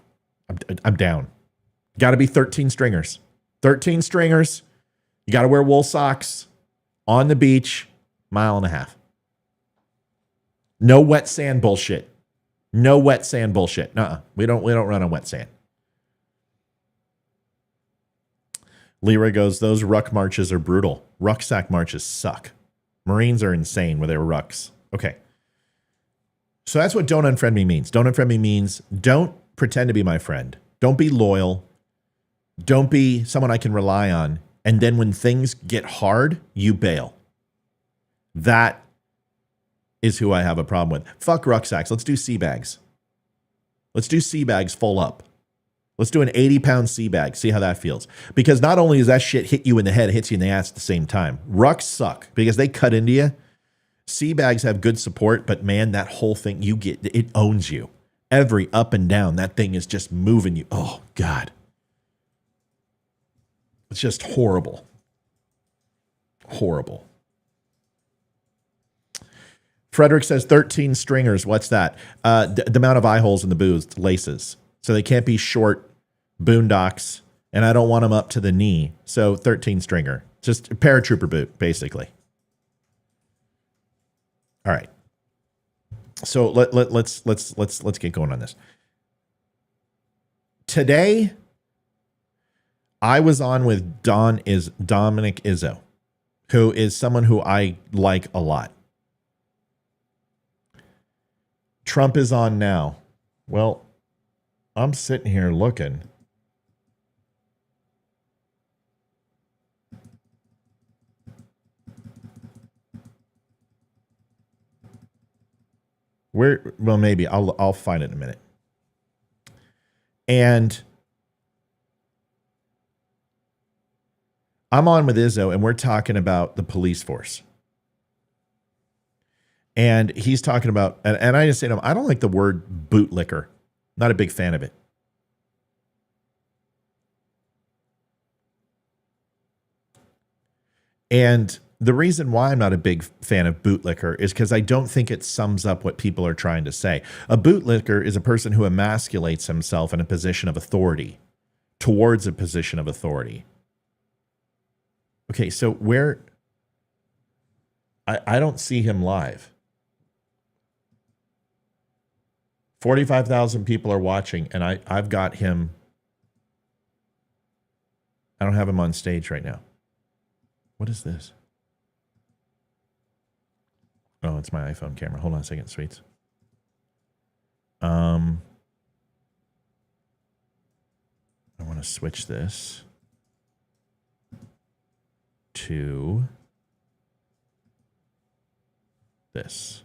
I'm down. Got to be 13 stringers. 13 stringers. You got to wear wool socks on the beach, 1.5 miles. No wet sand bullshit. No wet sand bullshit. Nuh-uh. We don't run on wet sand. Lyra goes, those ruck marches are brutal. Rucksack marches suck. Marines are insane with their rucks. Okay. So that's what don't unfriend me means. Don't unfriend me means don't pretend to be my friend. Don't be loyal. Don't be someone I can rely on. And then when things get hard, you bail. That is who I have a problem with. Fuck rucksacks. Let's do sea bags. Let's do sea bags full up. Let's do an 80-pound sea bag. See how that feels. Because not only does that shit hit you in the head, it hits you in the ass at the same time. Rucks suck because they cut into you. Sea bags have good support, but man, that whole thing, it owns you. Every up and down, that thing is just moving you. Oh, God. It's just horrible. Horrible. Frederick says 13 stringers. What's that? The amount of eye holes in the boots, laces. So they can't be short boondocks, and I don't want them up to the knee. So 13 stringer. Just a paratrooper boot, basically. All right. So let's get going on this. Today, I was on with Dominic Izzo, who is someone who I like a lot. Trump is on now. Well, I'm sitting here looking. Well, maybe I'll find it in a minute. And I'm on with Izzo, and we're talking about the police force. And he's talking about, and I just say to him, I don't like the word bootlicker. Not a big fan of it. And the reason why I'm not a big fan of bootlicker is because I don't think it sums up what people are trying to say. A bootlicker is a person who emasculates himself in a position of authority, towards a position of authority. Okay, so where... I don't see him live. 45,000 people are watching, and I've got him. I don't have him on stage right now. What is this? Oh, it's my iPhone camera. Hold on a second, sweets. I want to switch this to this.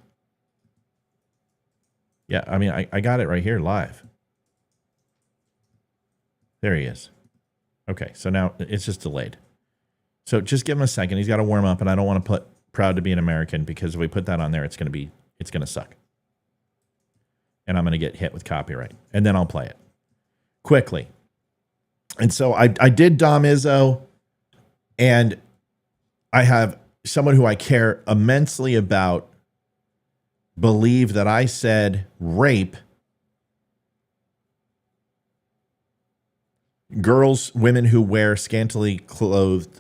Yeah, I mean, I got it right here live. There he is. Okay, so now it's just delayed. So just give him a second. He's got to warm up, and I don't want to put proud to be an American, because if we put that on there, it's going to suck. And I'm going to get hit with copyright. And then I'll play it quickly. And so I did Dom Izzo, and I have someone who I care immensely about believe that I said rape girls, women who wear scantily clothed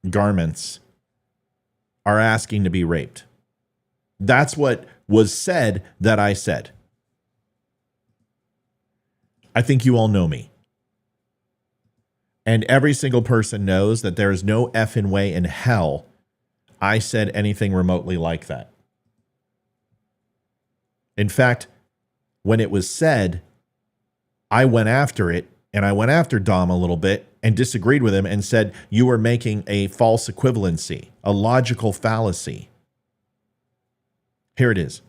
garments are asking to be raped. That's what was said that I said. I think you all know me. And every single person knows that there is no effing way in hell I said anything remotely like that. In fact, when it was said, I went after it, and I went after Dom a little bit and disagreed with him and said, you are making a false equivalency, a logical fallacy. Here it is.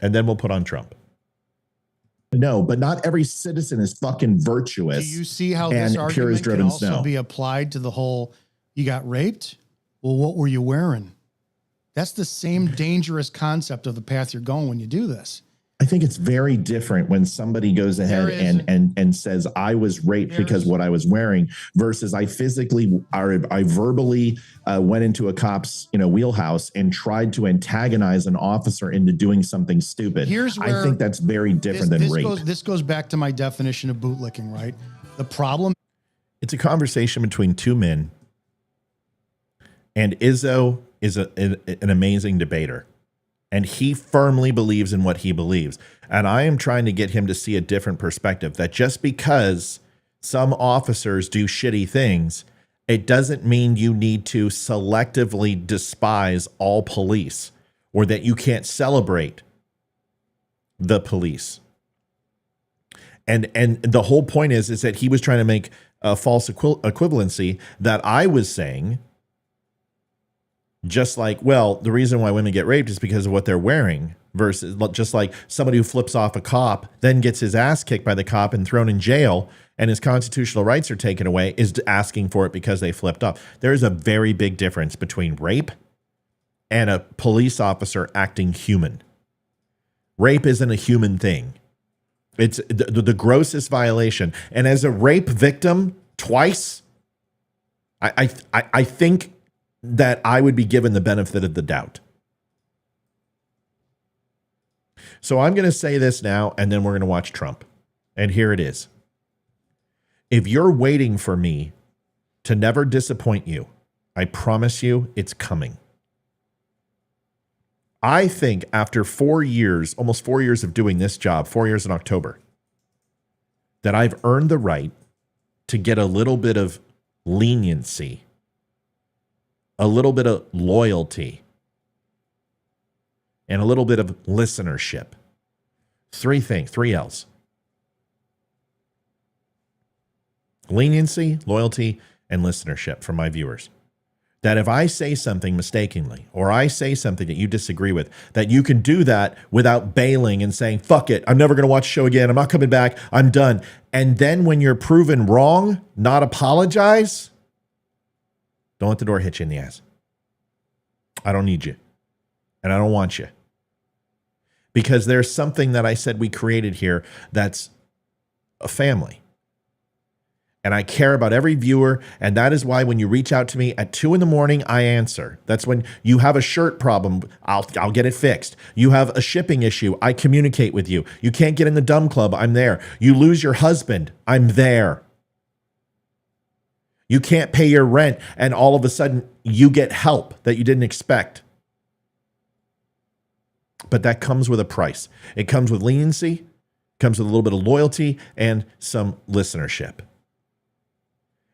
And then we'll put on Trump. No, but not every citizen is fucking virtuous. Do you see how and this pure as argument can driven also snow. be applied to the whole, you got raped? Well, what were you wearing? That's the same dangerous concept of the path you're going when you do this. I think it's very different when somebody goes ahead and says I was raped because what I was wearing versus I verbally went into a cop's wheelhouse and tried to antagonize an officer into doing something stupid. Here's where I think that's very different than rape. This goes back to my definition of bootlicking, right? The problem. It's a conversation between two men, and Izzo is an amazing debater. And he firmly believes in what he believes. And I am trying to get him to see a different perspective, that just because some officers do shitty things, it doesn't mean you need to selectively despise all police or that you can't celebrate the police. And the whole point is that he was trying to make a false equivalency that I was saying. Just like, well, the reason why women get raped is because of what they're wearing versus just like somebody who flips off a cop, then gets his ass kicked by the cop and thrown in jail and his constitutional rights are taken away is asking for it because they flipped off. There is a very big difference between rape and a police officer acting human. Rape isn't a human thing. It's the grossest violation. And as a rape victim twice, I think that I would be given the benefit of the doubt. So I'm going to say this now, and then we're going to watch Trump. And here it is. If you're waiting for me to never disappoint you, I promise you it's coming. I think after 4 years, almost 4 years of doing this job, 4 years in October, that I've earned the right to get a little bit of leniency, a little bit of loyalty, and a little bit of listenership. Three things, 3 L's. Leniency, loyalty, and listenership from my viewers. That if I say something mistakenly, or I say something that you disagree with, that you can do that without bailing and saying, fuck it, I'm never going to watch the show again, I'm not coming back, I'm done. And then when you're proven wrong, not apologize. Don't let the door hit you in the ass. I don't need you. And I don't want you. Because there's something that I said we created here that's a family. And I care about every viewer. And that is why when you reach out to me at 2 a.m, I answer. That's when you have a shirt problem, I'll get it fixed. You have a shipping issue, I communicate with you. You can't get in the dumb club, I'm there. You lose your husband, I'm there. You can't pay your rent, and all of a sudden you get help that you didn't expect. But that comes with a price. It comes with leniency, comes with a little bit of loyalty, and some listenership.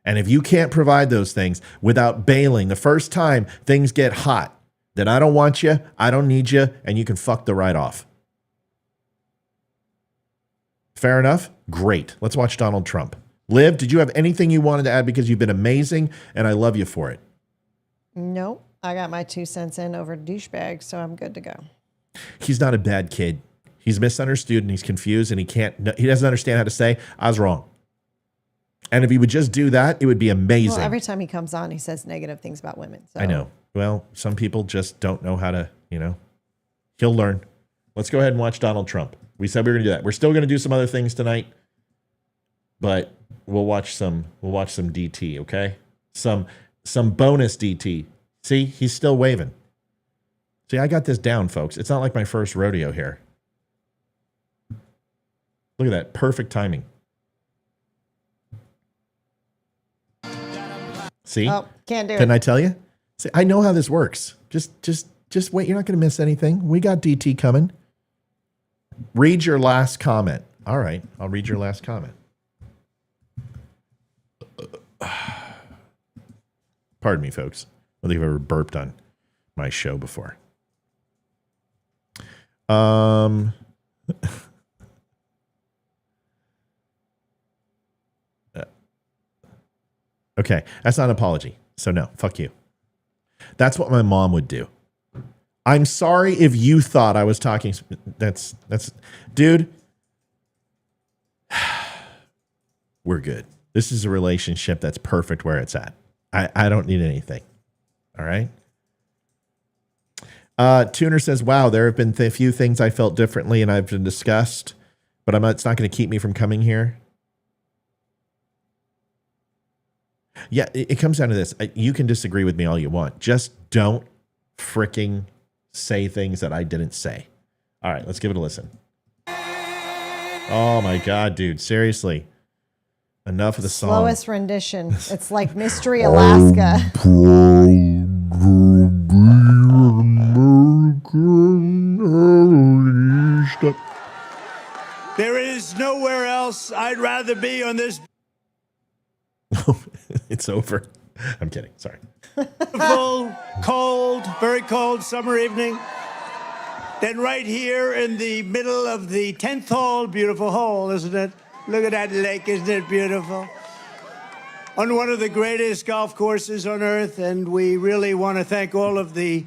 And if you can't provide those things without bailing the first time things get hot, then I don't want you, I don't need you, and you can fuck the right off. Fair enough? Great. Let's watch Donald Trump. Liv, did you have anything you wanted to add? Because you've been amazing, and I love you for it. Nope. I got my 2 cents in over douchebag, so I'm good to go. He's not a bad kid. He's misunderstood, and he's confused, and he doesn't understand how to say, I was wrong. And if he would just do that, it would be amazing. Well, every time he comes on, he says negative things about women. So. I know. Well, some people just don't know how to, he'll learn. Let's go ahead and watch Donald Trump. We said we were going to do that. We're still going to do some other things tonight, but we'll watch some DT, okay? Some bonus DT. See, he's still waving. See, I got this down, folks. It's not like my first rodeo here. Look at that. Perfect timing. See? Oh, can't do it. Didn't I tell you? See, I know how this works. Just wait. You're not going to miss anything. We got DT coming. Read your last comment. All right. I'll read your last comment. Pardon me, folks. I don't think I've ever burped on my show before. Okay, that's not an apology. So no, fuck you. That's what my mom would do. I'm sorry if you thought I was talking. That's dude. we're good. This is a relationship that's perfect where it's at. I don't need anything. All right. Tuner says, wow, there have been a few things I felt differently and I've been discussed, but it's not going to keep me from coming here. Yeah, it comes down to this. You can disagree with me all you want. Just don't freaking say things that I didn't say. All right, let's give it a listen. Oh my God, dude. Seriously. Enough of the song. Slowest rendition. It's like Mystery Alaska. There is nowhere else I'd rather be on this It's over. I'm kidding. Sorry. beautiful, cold, very cold summer evening than right here in the middle of the 10th hole. Beautiful hole, isn't it? Look at that lake. Isn't it beautiful? On one of the greatest golf courses on earth, and we really want to thank all of the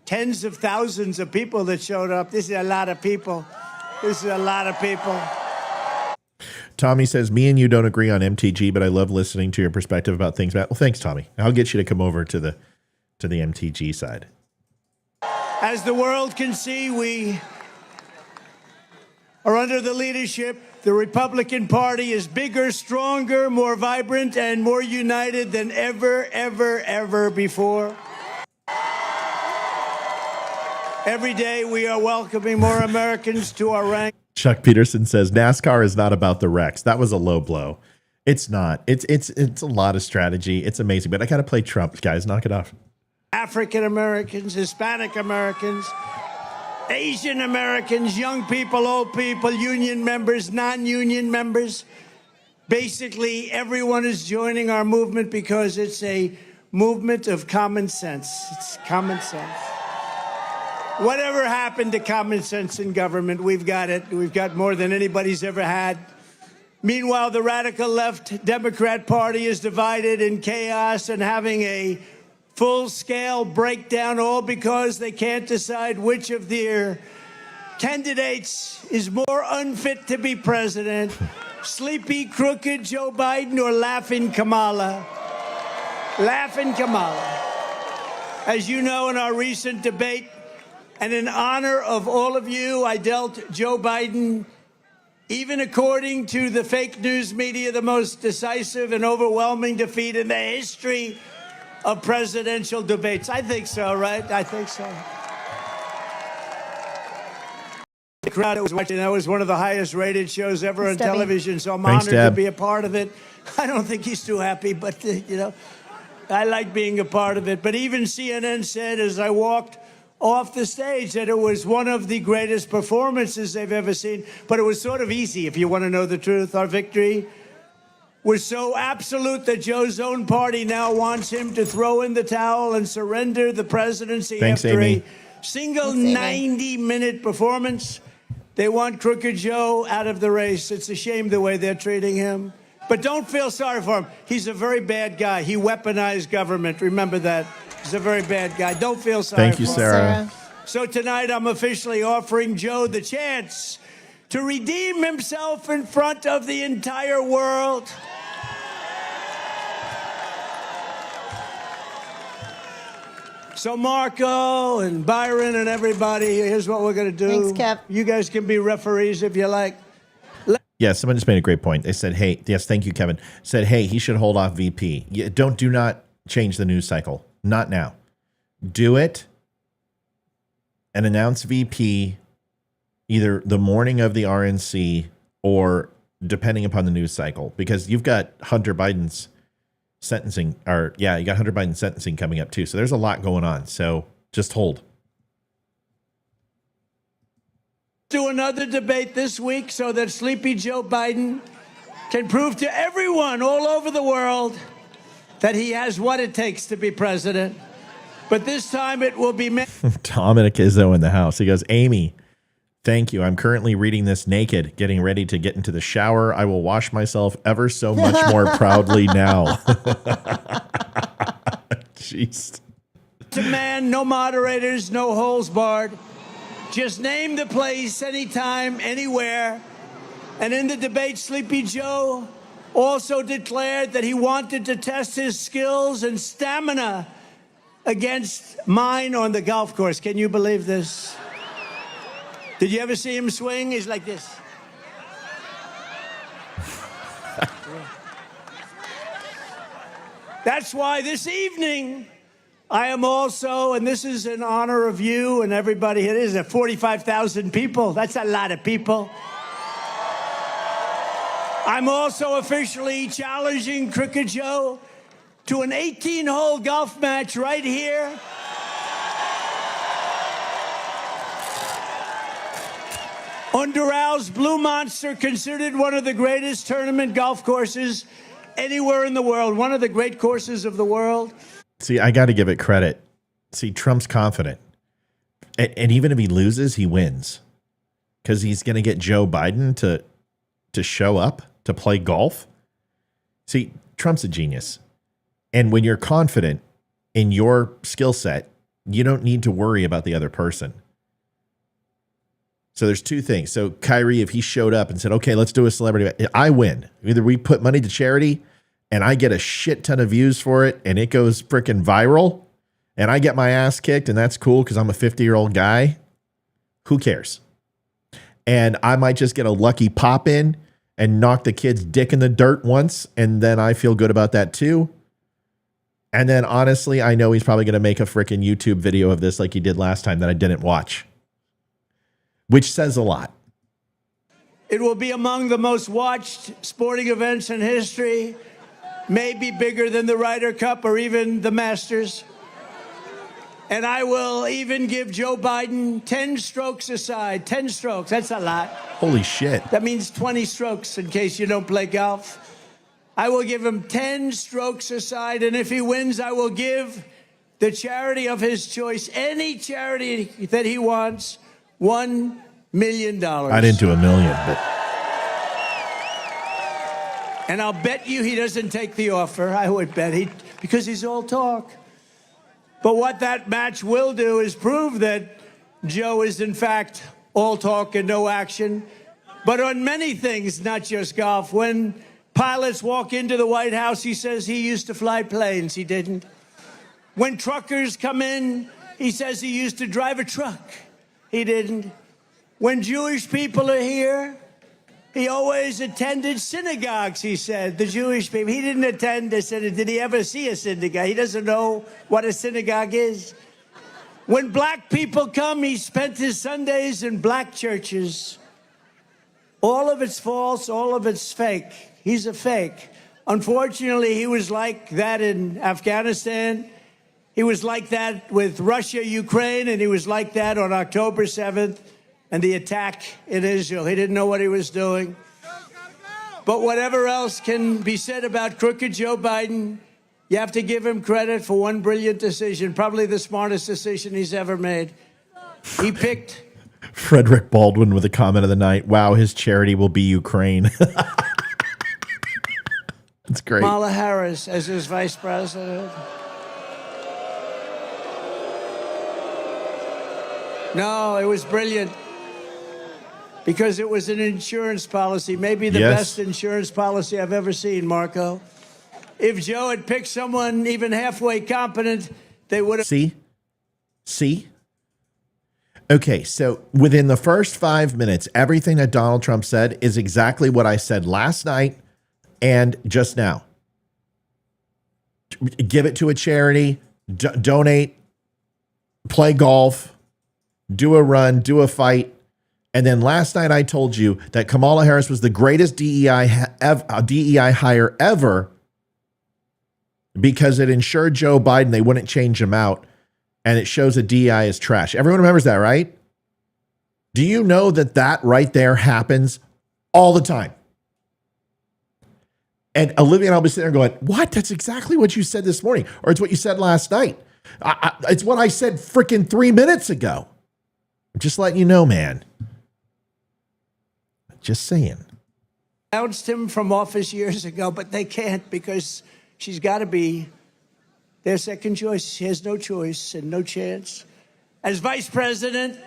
tens of thousands of people that showed up. This is a lot of people. This is a lot of people. Tommy says, me and you don't agree on MTG, but I love listening to your perspective about things. Well, thanks, Tommy. I'll get you to come over to the MTG side. As the world can see, we are under the leadership. The Republican Party is bigger, stronger, more vibrant, and more united than ever, ever, ever before. Every day we are welcoming more Americans to our ranks. Chuck Peterson says, NASCAR is not about the wrecks. That was a low blow. It's not. It's a lot of strategy. It's amazing. But I got to play Trump, guys. Knock it off. African Americans, Hispanic Americans, Asian Americans, young people, old people, union members, non-union members. Basically, everyone is joining our movement because it's a movement of common sense. It's common sense. Whatever happened to common sense in government? We've got it. We've got more than anybody's ever had. Meanwhile, the radical left Democrat Party is divided in chaos and having a full-scale breakdown, all because they can't decide which of their candidates is more unfit to be president. Sleepy, crooked Joe Biden or laughing Kamala? Laughing Kamala. As you know, in our recent debate, and in honor of all of you, I dealt Joe Biden, even according to the fake news media, the most decisive and overwhelming defeat in the history of presidential debates. I think so, right? I think so. The crowd that was watching, that was one of the highest rated shows ever on television, so I'm Thanks, honored Deb. to be a part of it. I don't think he's too happy, but, I like being a part of it. But even CNN said as I walked off the stage that it was one of the greatest performances they've ever seen. But it was sort of easy, if you want to know the truth. Our victory was so absolute that Joe's own party now wants him to throw in the towel and surrender the presidency. Thanks, after Amy. a single 90-minute performance. They want Crooked Joe out of the race. It's a shame the way they're treating him. But don't feel sorry for him. He's a very bad guy. He weaponized government. Remember that. He's a very bad guy. Don't feel sorry Thank you, for him. Sarah. So tonight I'm officially offering Joe the chance to redeem himself in front of the entire world. So Marco and Byron and everybody, here's what we're going to do. Thanks, Kev. You guys can be referees if you like. Yeah, someone just made a great point. They said, hey, yes, thank you, Kevin. Said, hey, he should hold off VP. Do not change the news cycle. Not now. Do it and announce VP either the morning of the RNC or depending upon the news cycle, because you've got Hunter Biden's sentencing, you got Hunter Biden's sentencing coming up too. So there's a lot going on. So just hold. Do another debate this week so that Sleepy Joe Biden can prove to everyone all over the world that he has what it takes to be president. But this time it will be... Dominic Izzo in the house. He goes, Amy, thank you. I'm currently reading this naked, getting ready to get into the shower. I will wash myself ever so much more proudly now. Jeez. Demand no moderators, no holes barred. Just name the place, anytime, anywhere. And in the debate, Sleepy Joe also declared that he wanted to test his skills and stamina against mine on the golf course. Can you believe this? Did you ever see him swing? He's like this. That's why this evening I am also, and this is in honor of you and everybody, it is 45,000 people. That's a lot of people. I'm also officially challenging Crooked Joe to an 18-hole golf match right here. On Doral Blue Monster, considered one of the greatest tournament golf courses anywhere in the world, one of the great courses of the world. See, I got to give it credit. See, Trump's confident. And even if he loses, he wins. Because he's going to get Joe Biden to show up to play golf. See, Trump's a genius. And when you're confident in your skill set, you don't need to worry about the other person. So there's two things. So Kyrie, if he showed up and said, okay, let's do a celebrity, I win. Either we put money to charity and I get a shit ton of views for it and it goes freaking viral and I get my ass kicked and that's cool because I'm a 50-year-old guy. Who cares? And I might just get a lucky pop in and knock the kid's dick in the dirt once. And then I feel good about that too. And then honestly, I know he's probably going to make a freaking YouTube video of this like he did last time that I didn't watch. Which says a lot. It will be among the most watched sporting events in history, maybe bigger than the Ryder Cup or even the Masters. And I will even give Joe Biden 10 strokes aside. 10 strokes, that's a lot. Holy shit. That means 20 strokes in case you don't play golf. I will give him 10 strokes aside, and if he wins, I will give the charity of his choice, any charity that he wants, $1 million. I didn't do $1 million, but. And I'll bet you he doesn't take the offer. I would bet because he's all talk. But what that match will do is prove that Joe is in fact all talk and no action. But on many things, not just golf. When pilots walk into the White House, he says he used to fly planes. He didn't. When truckers come in, he says he used to drive a truck. He didn't. When Jewish people are here, he always attended synagogues, he said, the Jewish people. He didn't attend a synagogue. Did he ever see a synagogue? He doesn't know what a synagogue is. When black people come, he spent his Sundays in black churches. All of it's false, all of it's fake. He's a fake. Unfortunately, he was like that in Afghanistan. He was like that with Russia, Ukraine, and he was like that on October 7th and the attack in Israel. He didn't know what he was doing. But whatever else can be said about crooked Joe Biden, you have to give him credit for one brilliant decision, probably the smartest decision he's ever made. He picked... Frederick Baldwin with a comment of the night. Wow, his charity will be Ukraine. That's great. Kamala Harris as his vice president. No, it was brilliant because it was an insurance policy, maybe the best insurance policy I've ever seen, Marco. If Joe had picked someone even halfway competent, they would have... See? Okay, so within the first 5 minutes, everything that Donald Trump said is exactly what I said last night and just now. Give it to a charity, donate, play golf, do a run, do a fight. And then last night I told you that Kamala Harris was the greatest DEI hire ever because it ensured Joe Biden they wouldn't change him out. And it shows that DEI is trash. Everyone remembers that, right? Do you know that that right there happens all the time? And Olivia and I'll be sitting there going, what? That's exactly what you said this morning. Or it's what you said last night. It's what I said freaking 3 minutes ago. I'm just letting you know, man. Just saying. Announced him from office years ago, but they can't because she's got to be their second choice. She has no choice and no chance. As vice president,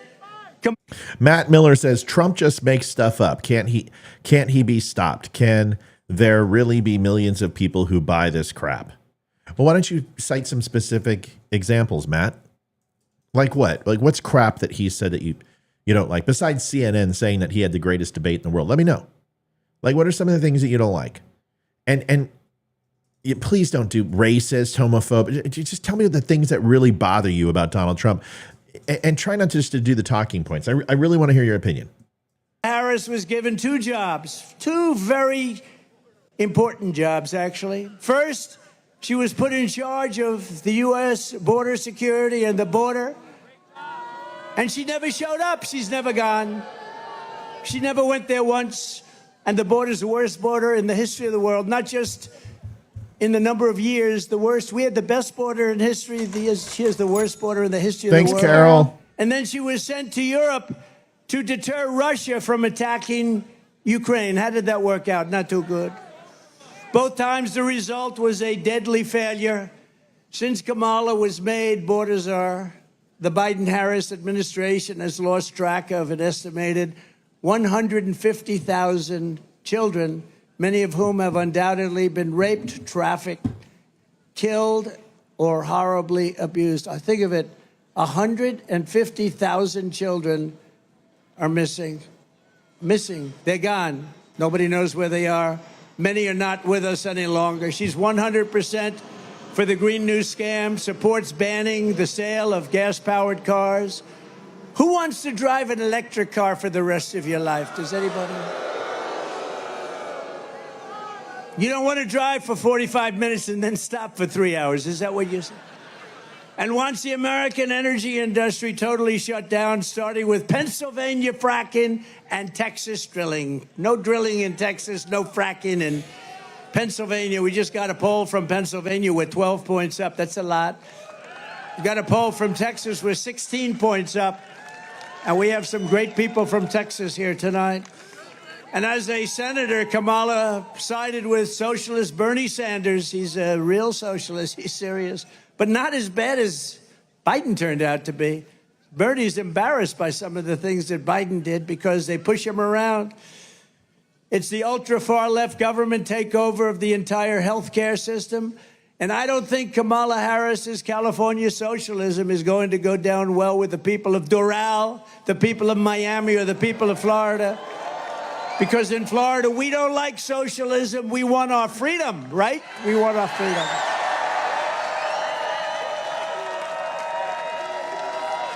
Matt Miller says Trump just makes stuff up. Can't he be stopped? Can there really be millions of people who buy this crap? Well, why don't you cite some specific examples, Matt? Like what? Like what's crap that he said that you don't like, besides CNN saying that he had the greatest debate in the world? Let me know. Like, what are some of the things that you don't like? And please don't do racist, homophobic. Just tell me the things that really bother you about Donald Trump, and try not just to do the talking points. I really want to hear your opinion. Harris was given two jobs, two very important jobs, actually. First, she was put in charge of the U.S. border security and the border, and she never showed up. She's never gone. She never went there once, and the border's the worst border in the history of the world, not just in the number of years, the worst. We had the best border in history. She has the worst border in the history of the world. Thanks, Carol. And then she was sent to Europe to deter Russia from attacking Ukraine. How did that work out? Not too good. Both times the result was a deadly failure. Since Kamala was made border czar, the Biden-Harris administration has lost track of an estimated 150,000 children, many of whom have undoubtedly been raped, trafficked, killed, or horribly abused. I think of it, 150,000 children are missing. They're gone. Nobody knows where they are. Many are not with us any longer. She's 100% for the Green New scam, supports banning the sale of gas-powered cars. Who wants to drive an electric car for the rest of your life? Does anybody? You don't want to drive for 45 minutes and then stop for 3 hours. Is that what you're saying? And wants the American energy industry totally shut down, starting with Pennsylvania fracking and Texas drilling. No drilling in Texas, no fracking in Pennsylvania. We just got a poll from Pennsylvania with 12 points up. That's a lot. We got a poll from Texas with 16 points up. And we have some great people from Texas here tonight. And as a senator, Kamala sided with socialist Bernie Sanders. He's a real socialist. He's serious. But not as bad as Biden turned out to be. Bernie's embarrassed by some of the things that Biden did because they push him around. It's the ultra-far left government takeover of the entire healthcare system. And I don't think Kamala Harris's California socialism is going to go down well with the people of Doral, the people of Miami, or the people of Florida. Because in Florida, we don't like socialism. We want our freedom, right? We want our freedom.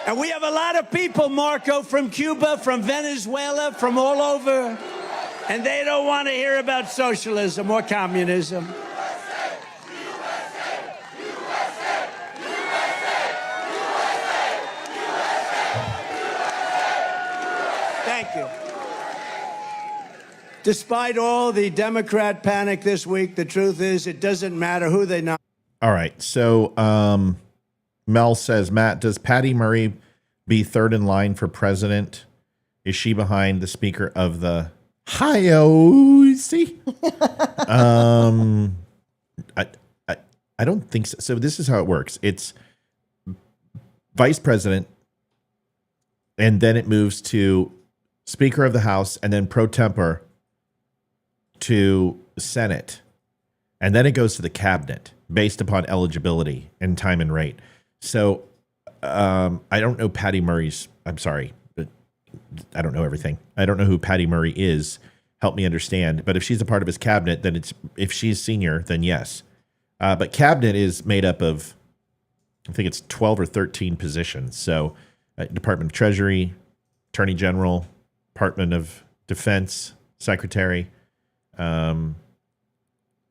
And we have a lot of people, Marco, from Cuba, from Venezuela, from all over, and they don't want to hear about socialism or communism. Thank you. Despite all the Democrat panic this week, the truth is it doesn't matter who they nominate. All right. So Mel says, Matt, does Patty Murray be third in line for president? Is she behind the Speaker of the House? I don't think so. So this is how it works. It's vice president, and then it moves to Speaker of the House, and then pro tempore to Senate. And then it goes to the cabinet based upon eligibility and time and rate. So I don't know Patty Murray's, I'm sorry, but I don't know everything. I don't know who Patty Murray is. Help me understand. But if she's a part of his cabinet, then if she's senior, then yes. But cabinet is made up of, I think it's 12 or 13 positions. So Department of Treasury, Attorney General, Department of Defense, Secretary, and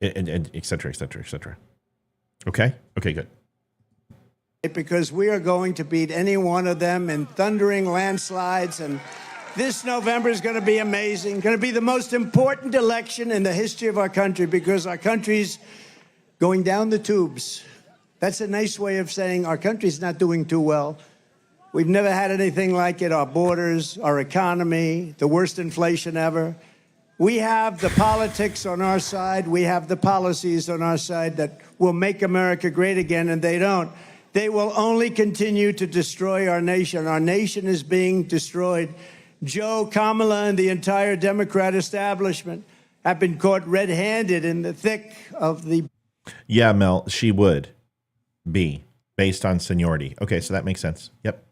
et cetera, et cetera, et cetera. Okay? Okay, good. Because we are going to beat any one of them in thundering landslides, and this November is going to be amazing. Going to be the most important election in the history of our country because our country's going down the tubes. That's a nice way of saying our country's not doing too well. We've never had anything like it. Our borders, our economy, the worst inflation ever. We have the politics on our side. We have the policies on our side that will make America great again, and they don't. they will only continue to destroy our nation. Our nation is being destroyed. Joe, Kamala, and the entire Democrat establishment have been caught red-handed in the thick of the... Yeah, Mel, she would be based on seniority. Okay, so that makes sense. Yep.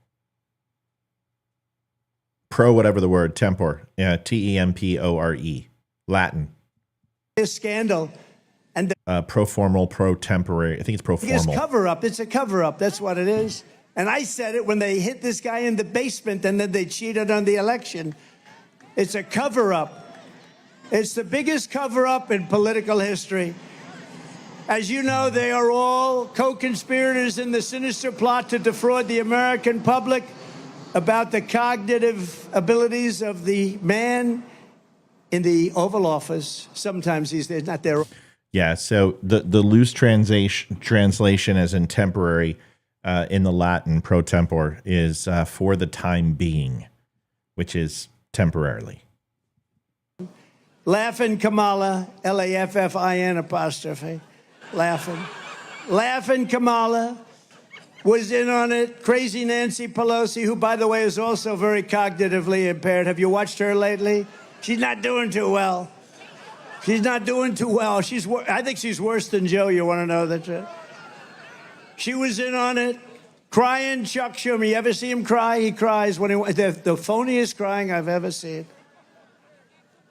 Pro, whatever the word, tempore. Yeah, Tempore. Latin. scandal. And the Pro formal, pro temporary. I think it's pro biggest formal. cover-up. It's a cover-up. That's what it is. And I said it when they hit this guy in the basement and then they cheated on the election. It's a cover-up. It's the biggest cover-up in political history. As you know, they are all co-conspirators in the sinister plot to defraud the American public about the cognitive abilities of the man in the Oval Office. Sometimes he's there, not there. Yeah, so the loose translation as in temporary in the Latin, pro tempore, is for the time being, which is temporarily. Laughing Kamala, Laffin apostrophe, laughing. Laughing Kamala was in on it. Crazy Nancy Pelosi, who, by the way, is also very cognitively impaired. Have you watched her lately? She's not doing too well. She's not doing too well. I think she's worse than Joe. You want to know that? She was in on it. Crying Chuck Schumer. You ever see him cry? He cries when the phoniest crying I've ever seen.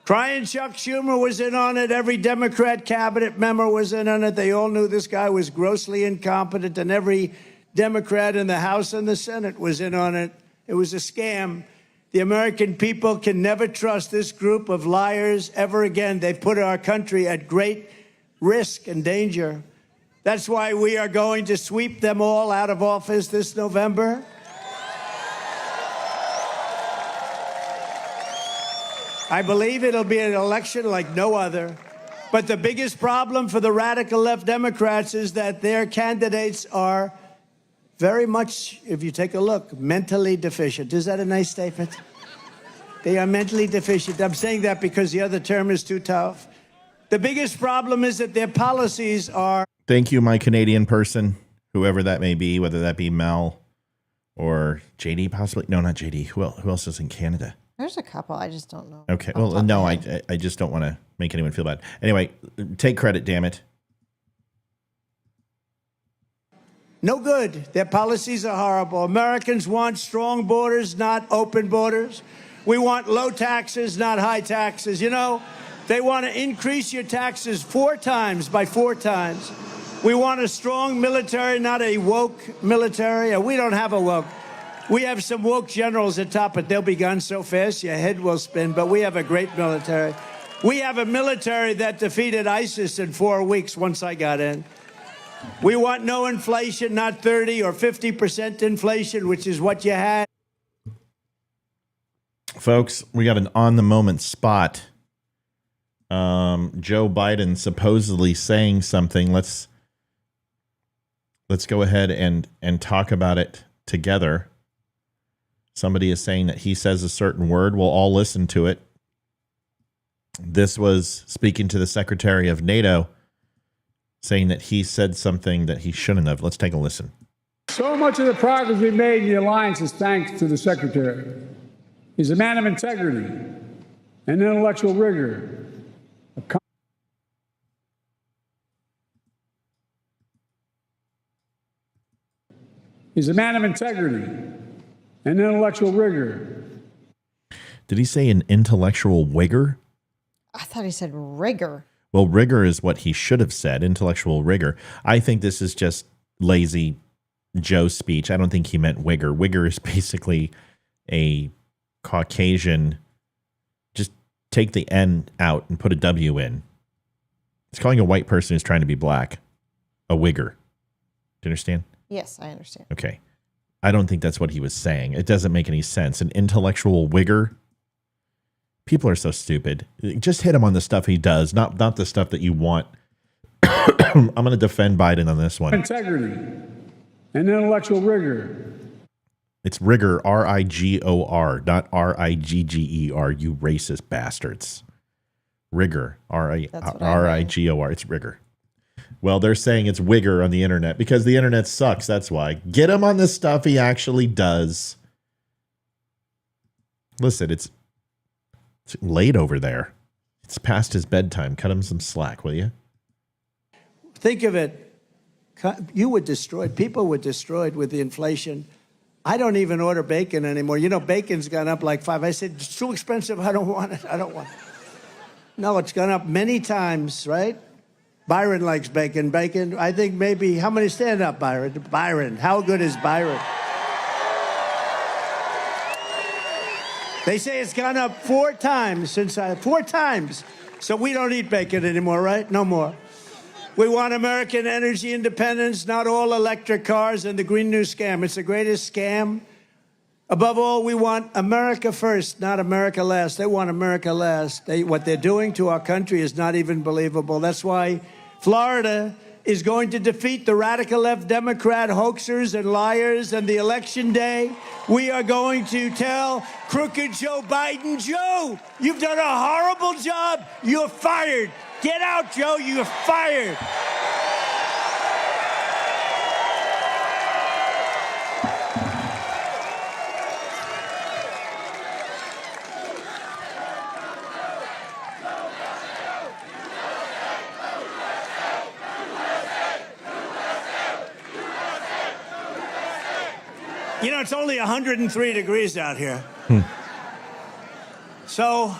Crying Chuck Schumer was in on it. Every Democrat cabinet member was in on it. They all knew this guy was grossly incompetent, and every Democrat in the House and the Senate was in on it. It was a scam. The American people can never trust this group of liars ever again. They put our country at great risk and danger. That's why we are going to sweep them all out of office this November. I believe it'll be an election like no other. But the biggest problem for the radical left Democrats is that their candidates are very much, if you take a look, mentally deficient. Is that a nice statement? They are mentally deficient. I'm saying that because the other term is too tough. The biggest problem is that their policies are... Thank you, my Canadian person, whoever that may be, whether that be Mel or JD possibly. No, not JD. Who else is in Canada? There's a couple. I just don't know. Okay. Well, no, I just don't want to make anyone feel bad. Anyway, take credit, damn it. No good. Their policies are horrible. Americans want strong borders, not open borders. We want low taxes, not high taxes. You know, they want to increase your taxes 4 times by 4 times. We want a strong military, not a woke military. We don't have a woke. We have some woke generals at top, but they'll be gone so fast your head will spin. But we have a great military. We have a military that defeated ISIS in 4 weeks once I got in. We want no inflation, not 30 or 50% inflation, which is what you had. Folks, we got an on-the-moment spot. Joe Biden supposedly saying something. Let's go ahead and talk about it together. Somebody is saying that he says a certain word. We'll all listen to it. This was speaking to the Secretary of NATO, saying that he said something that he shouldn't have. Let's take a listen. So much of the progress we've made in the alliance is thanks to the Secretary. He's a man of integrity and intellectual rigor. He's a man of integrity and intellectual rigor. Did he say an intellectual wigger? I thought he said rigor. Well, rigor is what he should have said, intellectual rigor. I think this is just lazy Joe speech. I don't think he meant wigger. Wigger is basically a Caucasian, just take the N out and put a W in. It's calling a white person who's trying to be black a wigger. Do you understand? Yes, I understand. Okay. I don't think that's what he was saying. It doesn't make any sense. An intellectual wigger? People are so stupid. Just hit him on the stuff he does, not the stuff that you want. I'm going to defend Biden on this one. Integrity and intellectual rigor. It's rigor, R-I-G-O-R, not R-I-G-G-E-R, you racist bastards. Rigor, R-I-G-O-R. It's rigor. Well, they're saying it's Wigger on the internet because the internet sucks. That's why. Get him on the stuff he actually does. Listen, it's late over there. It's past his bedtime. Cut him some slack, will you? Think of it. You were destroyed. People were destroyed with the inflation. I don't even order bacon anymore. You know, bacon's gone up like 5. I said, it's too expensive. I don't want it. I don't want it. No, it's gone up many times, right? Byron likes bacon. Bacon, I think maybe, how many stand up, Byron? Byron, how good is Byron? They say it's gone up 4 times since 4 times. So we don't eat bacon anymore, right? No more. We want American energy independence, not all electric cars and the Green New Scam. It's the greatest scam. Above all, we want America first, not America last. They want America last. What they're doing to our country is not even believable. That's why Florida is going to defeat the radical left Democrat hoaxers and liars, and the election day, we are going to tell crooked Joe Biden, Joe, you've done a horrible job. You're fired. Get out, Joe. You're fired. You know, it's only 103 degrees out here. So,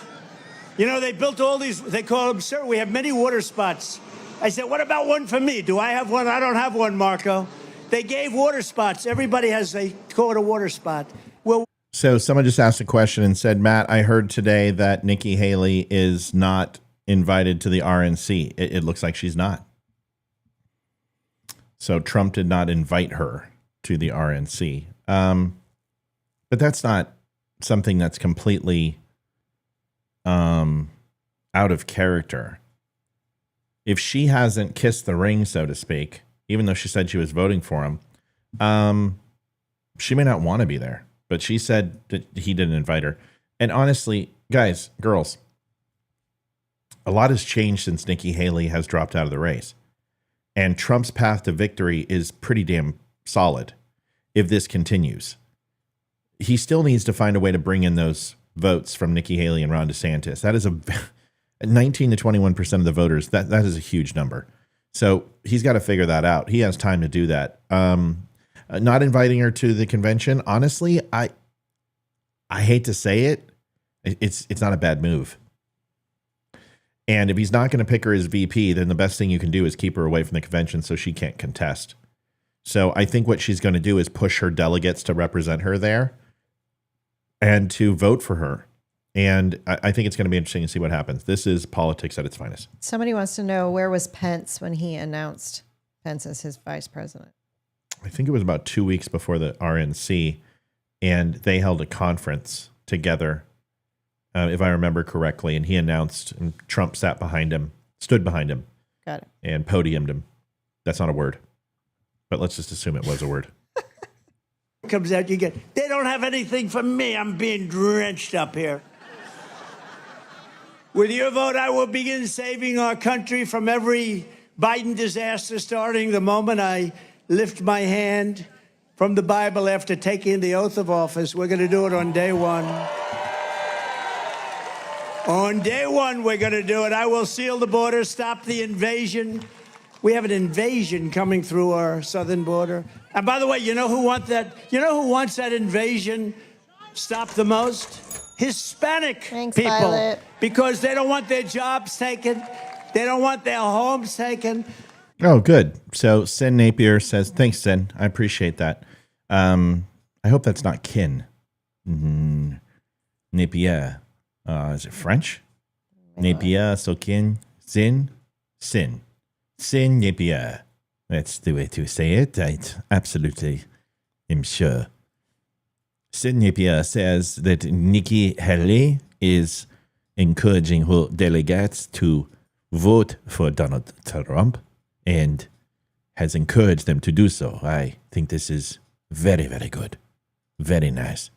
you know, they built all these, they call them, sir, we have many water spots. I said, what about one for me? Do I have one? I don't have one, Marco. They gave water spots. Everybody has, they call it a water spot. Well, so someone just asked a question and said, Matt, I heard today that Nikki Haley is not invited to the RNC. It looks like she's not. So Trump did not invite her to the RNC. But that's not something that's completely out of character. If she hasn't kissed the ring, so to speak, even though she said she was voting for him, she may not want to be there. But she said that he didn't invite her. And honestly, guys, girls, a lot has changed since Nikki Haley has dropped out of the race. And Trump's path to victory is pretty damn solid if this continues. He still needs to find a way to bring in those votes from Nikki Haley and Ron DeSantis. That is 19 to 21% of the voters. That is a huge number. So he's got to figure that out. He has time to do that. Not inviting her to the convention, honestly, I hate to say it, it's not a bad move. And if he's not going to pick her as VP, then the best thing you can do is keep her away from the convention so she can't contest. So I think what she's going to do is push her delegates to represent her there and to vote for her. And I think it's going to be interesting to see what happens. This is politics at its finest. Somebody wants to know, where was Pence when he announced Pence as his vice president? I think it was about 2 weeks before the RNC, and they held a conference together, if I remember correctly, and he announced, and Trump sat behind him, stood behind him. Got it. And podiumed him. That's not a word, but let's just assume it was a word. Comes out, you get, they don't have anything for me. I'm being drenched up here. With your vote, I will begin saving our country from every Biden disaster, starting the moment I lift my hand from the Bible after taking the oath of office. We're going to do it on day one. On day one, we're going to do it. I will seal the border, stop the invasion. We have an invasion coming through our southern border. And by the way, you know who wants that? You know who wants that invasion stopped the most? Hispanic Thanks, people. Violet. Because they don't want their jobs taken. They don't want their homes taken. Oh, good. So Sin Napier says, thanks, Sin. I appreciate that. I hope that's not kin. Napier. Is it French? Napier, so kin. Sin. Sin. Sin Napier. That's the way to say it. I absolutely am sure. Sin Napier says that Nikki Haley is encouraging her delegates to vote for Donald Trump and has encouraged them to do so. I think this is very, very good. Very nice.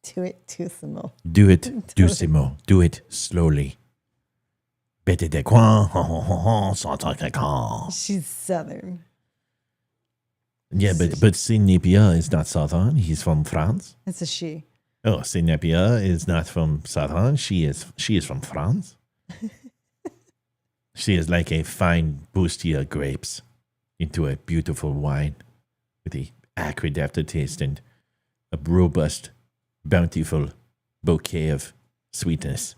Do it, Tusimo. Do it, Dusimo. Do it slowly. Petit de quoi? She's Southern. Yeah, but Saint Napier is not Southern. He's from France. It's a she. Oh, Saint Napier is not from Southern. She is from France. She is like a fine bustier grapes into a beautiful wine with a acrid aftertaste and a robust, bountiful bouquet of sweetness.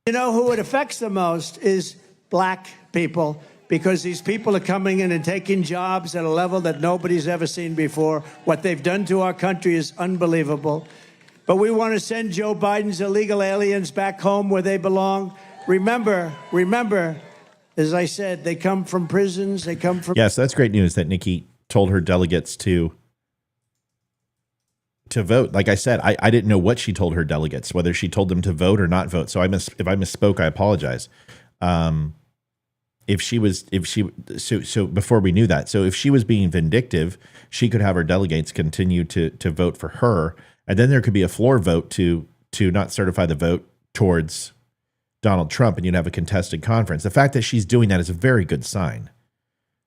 You know who it affects the most is black people, because these people are coming in and taking jobs at a level that nobody's ever seen before. What they've done to our country is unbelievable. But we want to send Joe Biden's illegal aliens back home where they belong. Remember, as I said, they come from prisons. They come from... Yes, that's great news that Nikki told her delegates to vote. Like I said, I didn't know what she told her delegates, whether she told them to vote or not vote. So if I misspoke, I apologize. So before we knew that, so if she was being vindictive, she could have her delegates continue to vote for her. And then there could be a floor vote to not certify the vote towards Donald Trump, and you'd have a contested conference. The fact that she's doing that is a very good sign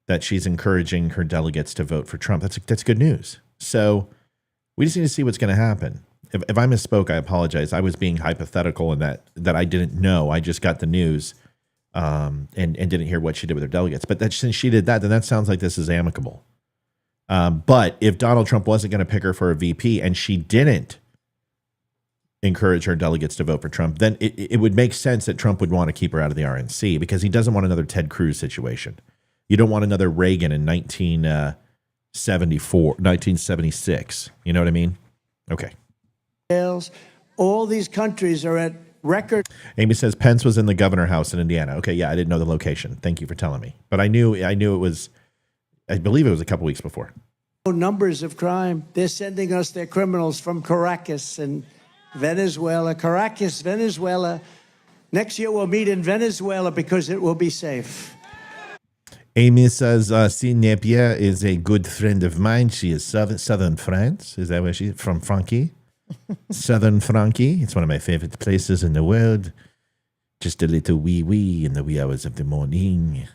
that she's encouraging her delegates to vote for Trump. That's good news. So we just need to see what's going to happen. If I misspoke, I apologize. I was being hypothetical in that I didn't know. I just got the news and didn't hear what she did with her delegates. But since she did that, then that sounds like this is amicable. But if Donald Trump wasn't going to pick her for a VP and she didn't encourage her delegates to vote for Trump, then it would make sense that Trump would want to keep her out of the RNC, because he doesn't want another Ted Cruz situation. You don't want another Reagan in 1976. You know what I mean? Okay. All these countries are at record. Amy says Pence was in the governor house in Indiana. Okay, yeah, I didn't know the location. Thank you for telling me. But I knew it was, I believe it was a couple weeks before. Numbers of crime. They're sending us their criminals from Caracas and Venezuela. Caracas, Venezuela. Next year we'll meet in Venezuela because it will be safe. Amy says, Saint Napier is a good friend of mine. She is Southern France. Is that where she's from? Frankie? Southern Frankie. It's one of my favorite places in the world. Just a little wee in the wee hours of the morning.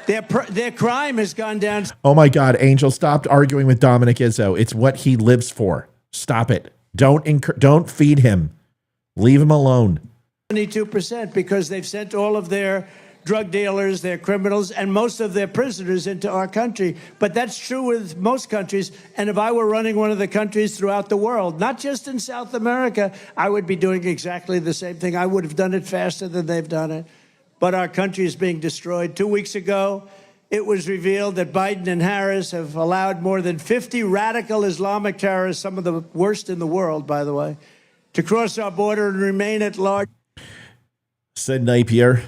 Their crime has gone down. Oh my God, Angel, stop arguing with Dominic Izzo. It's what he lives for. Stop it. Don't feed him. Leave him alone. 22%, because they've sent all of their drug dealers, their criminals, and most of their prisoners into our country. But that's true with most countries. And if I were running one of the countries throughout the world, not just in South America, I would be doing exactly the same thing. I would have done it faster than they've done it. But our country is being destroyed. 2 weeks ago, it was revealed that Biden and Harris have allowed more than 50 radical Islamic terrorists, some of the worst in the world, by the way, to cross our border and remain at large. Said Napier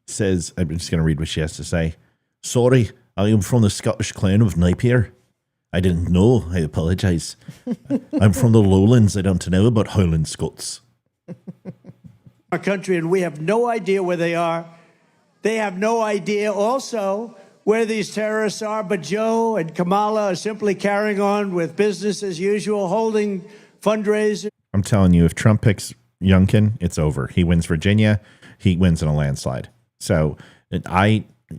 says, I'm just going to read what she has to say. Sorry, I am from the Scottish clan of Napier. I didn't know. I apologize. I'm from the lowlands. I don't know about Highland Scots. Our country, and we have no idea where they are. They have no idea also where these terrorists are, but Joe and Kamala are simply carrying on with business as usual, holding fundraisers. I'm telling you, if Trump picks Youngkin, it's over. He wins Virginia. He wins in a landslide. So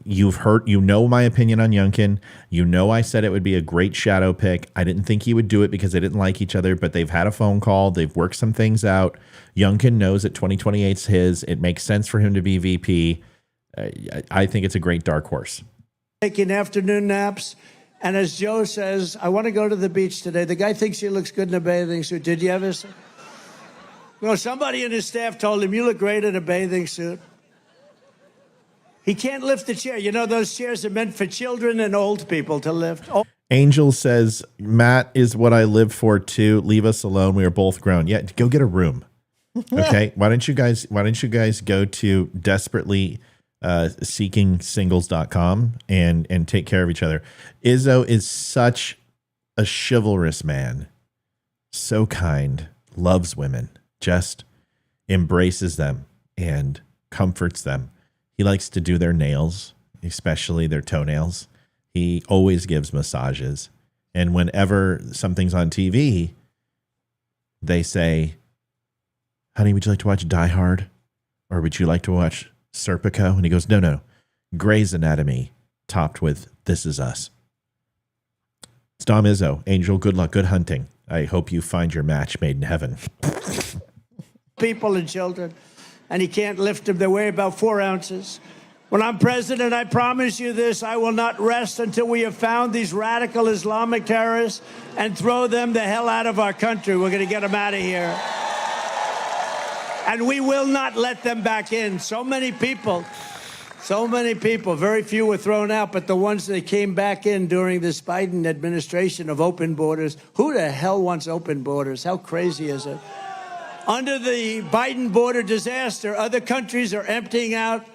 you've heard, my opinion on Youngkin. I said it would be a great shadow pick. I didn't think he would do it because they didn't like each other, but they've had a phone call. They've worked some things out. Youngkin knows that 2028's his. It makes sense for him to be VP. I think it's a great dark horse. Taking afternoon naps. And as Joe says, I want to go to the beach today. The guy thinks he looks good in a bathing suit. Did you ever say? No, somebody in his staff told him, you look great in a bathing suit. He can't lift the chair. You know, those chairs are meant for children and old people to lift. Oh. Angel says, Matt is what I live for too. Leave us alone. We are both grown. Yeah, go get a room. Okay. Why don't you guys go to desperately seekingsingles.com and take care of each other. Izzo is such a chivalrous man. So kind, loves women, just embraces them and comforts them. He likes to do their nails, especially their toenails. He always gives massages. And whenever something's on TV, they say, honey, would you like to watch Die Hard? Or would you like to watch Serpico? And he goes, no. Grey's Anatomy topped with This Is Us. It's Dom Izzo. Angel, good luck, good hunting. I hope you find your match made in heaven. People and children, and he can't lift them. They weigh about 4 ounces. When I'm president, I promise you this, I will not rest until we have found these radical Islamic terrorists and throw them the hell out of our country. We're going to get them out of here. And we will not let them back in. So many people, very few were thrown out, but the ones that came back in during this Biden administration of open borders, who the hell wants open borders? How crazy is it? Under the Biden border disaster, other countries are emptying out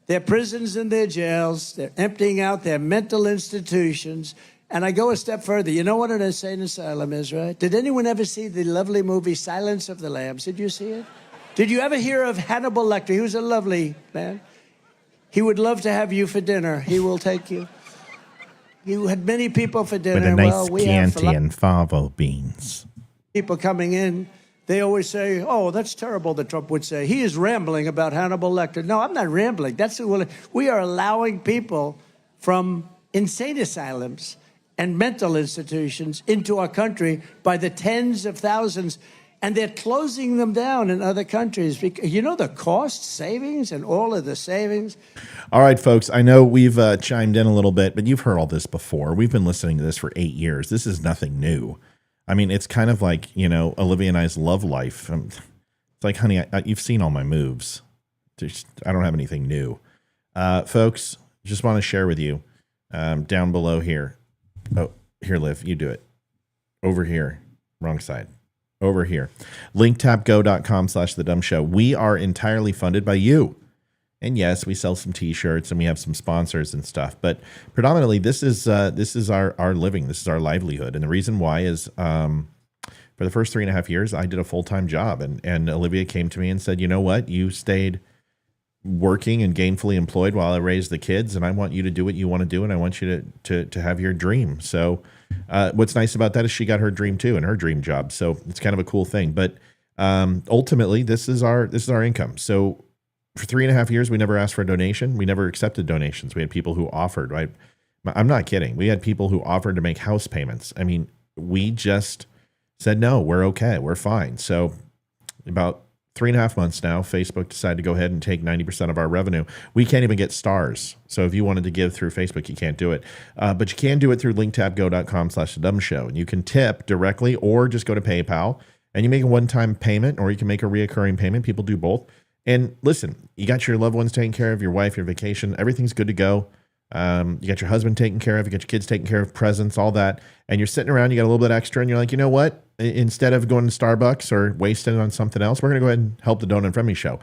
their prisons and their jails. They're emptying out their mental institutions. And I go a step further. You know what an insane asylum is, right? Did anyone ever see the lovely movie Silence of the Lambs? Did you see it? Did you ever hear of Hannibal Lecter? He was a lovely man. He would love to have you for dinner. He will take you. You had many people for dinner. With a nice Chianti and favo beans. People coming in. They always say, oh, that's terrible, that Trump would say. He is rambling about Hannibal Lecter. No, I'm not rambling. We are allowing people from insane asylums and mental institutions into our country by the tens of thousands, and they're closing them down in other countries. You know the cost savings and all of the savings? All right, folks, I know we've chimed in a little bit, but you've heard all this before. We've been listening to this for 8 years. This is nothing new. I mean, it's kind of like, Olivia and I's love life. It's like, honey, you've seen all my moves. I don't have anything new. Folks, just want to share with you down below here. Oh, here, Liv, you do it. Over here. Wrong side. Over here. linktapgo.com/thedumbshow. We are entirely funded by you. And yes, we sell some t-shirts and we have some sponsors and stuff, but predominantly this is our living. This is our livelihood. And the reason why is for the first 3.5 years, I did a full-time job, and Olivia came to me and said, you know what? You stayed working and gainfully employed while I raised the kids, and I want you to do what you want to do, and I want you to have your dream. So what's nice about that is she got her dream too, and her dream job. So it's kind of a cool thing. But ultimately, this is our income. So for 3.5 years, we never asked for a donation. We never accepted donations. We had people who offered, right? I'm not kidding. We had people who offered to make house payments. I mean, we just said, no, we're okay. We're fine. So about 3.5 months now, Facebook decided to go ahead and take 90% of our revenue. We can't even get stars. So if you wanted to give through Facebook, you can't do it. But you can do it through linktapgo.com/thedumbshow. And you can tip directly or just go to PayPal and you make a one-time payment, or you can make a reoccurring payment. People do both. And listen, you got your loved ones taken care of, your wife, your vacation, everything's good to go. You got your husband taken care of, you got your kids taken care of, presents, all that. And you're sitting around, you got a little bit extra, and you're like, you know what? Instead of going to Starbucks or wasting it on something else, we're going to go ahead and help the Donut and Friendly show.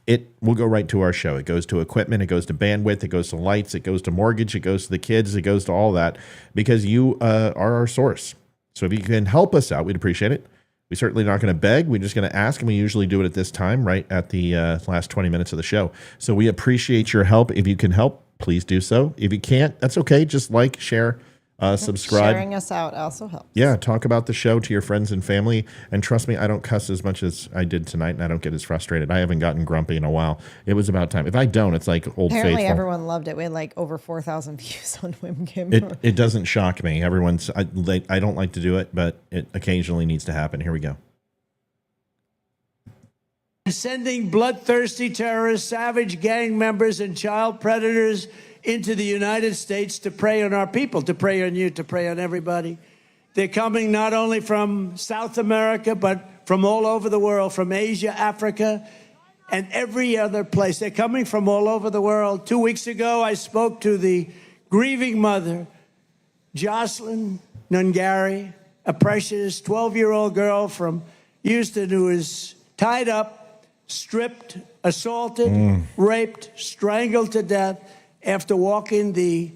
It will go right to our show. It goes to equipment, it goes to bandwidth, it goes to lights, it goes to mortgage, it goes to the kids, it goes to all that, because you are our source. So if you can help us out, we'd appreciate it. We're certainly not going to beg. We're just going to ask, and we usually do it at this time, right at the last 20 minutes of the show. So we appreciate your help. If you can help, please do so. If you can't, that's okay. Just like, share, subscribe. Sharing us out also helps. Yeah, talk about the show to your friends and family. And trust me, I don't cuss as much as I did tonight, and I don't get as frustrated. I haven't gotten grumpy in a while. It was about time. If I don't, it's like old Apparently faithful. everyone loved it. We had like over 4,000 views on Wimgim. It doesn't shock me. I don't like to do it, but it occasionally needs to happen. Here we go. Sending bloodthirsty terrorists, savage gang members, and child predators into the United States to prey on our people, to prey on you, to prey on everybody. They're coming not only from South America, but from all over the world, from Asia, Africa, and every other place. They're coming from all over the world. 2 weeks ago, I spoke to the grieving mother, Jocelyn Nungari, a precious 12-year-old girl from Houston who is tied up, stripped, assaulted, raped, strangled to death after walking the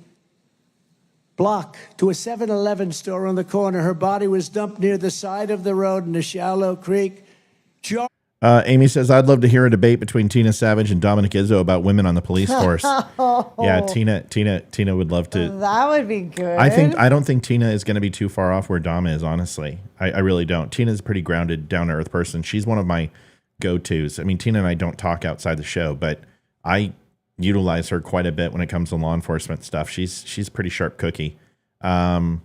block to a 7-Eleven store on the corner. Her body was dumped near the side of the road in a shallow creek. Amy says, I'd love to hear a debate between Tina Savage and Dominic Izzo about women on the police force. Yeah, Tina would love to. That would be good. I don't think Tina is going to be too far off where Dom is, honestly. I really don't. Tina's a pretty grounded, down-to-earth person. She's one of my go-tos. I mean, Tina and I don't talk outside the show, but I utilize her quite a bit when it comes to law enforcement stuff. She's a pretty sharp cookie. Dom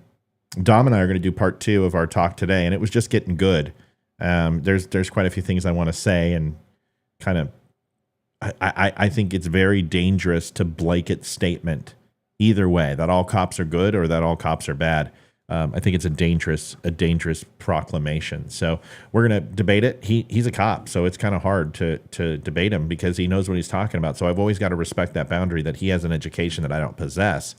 and I are going to do part 2 of our talk today, and it was just getting good. There's quite a few things I want to say, and kind of I think it's very dangerous to blanket statement either way, that all cops are good or that all cops are bad. I think it's a dangerous proclamation. So we're going to debate it. He's a cop, so it's kind of hard to debate him because he knows what he's talking about. So I've always got to respect that boundary, that he has an education that I don't possess.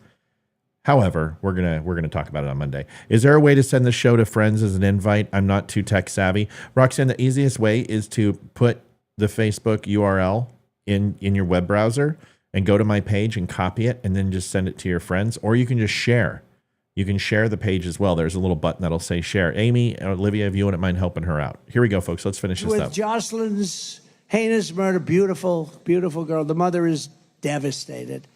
However, we're gonna talk about it on Monday. Is there a way to send the show to friends as an invite? I'm not too tech savvy. Roxanne, the easiest way is to put the Facebook URL in your web browser and go to my page and copy it and then just send it to your friends. Or you can just share. You can share the page as well. There's a little button that'll say share. Amy, Olivia, if you wouldn't mind helping her out. Here we go, folks. Let's finish this with up. Jocelyn's heinous murder, beautiful girl. The mother is devastated.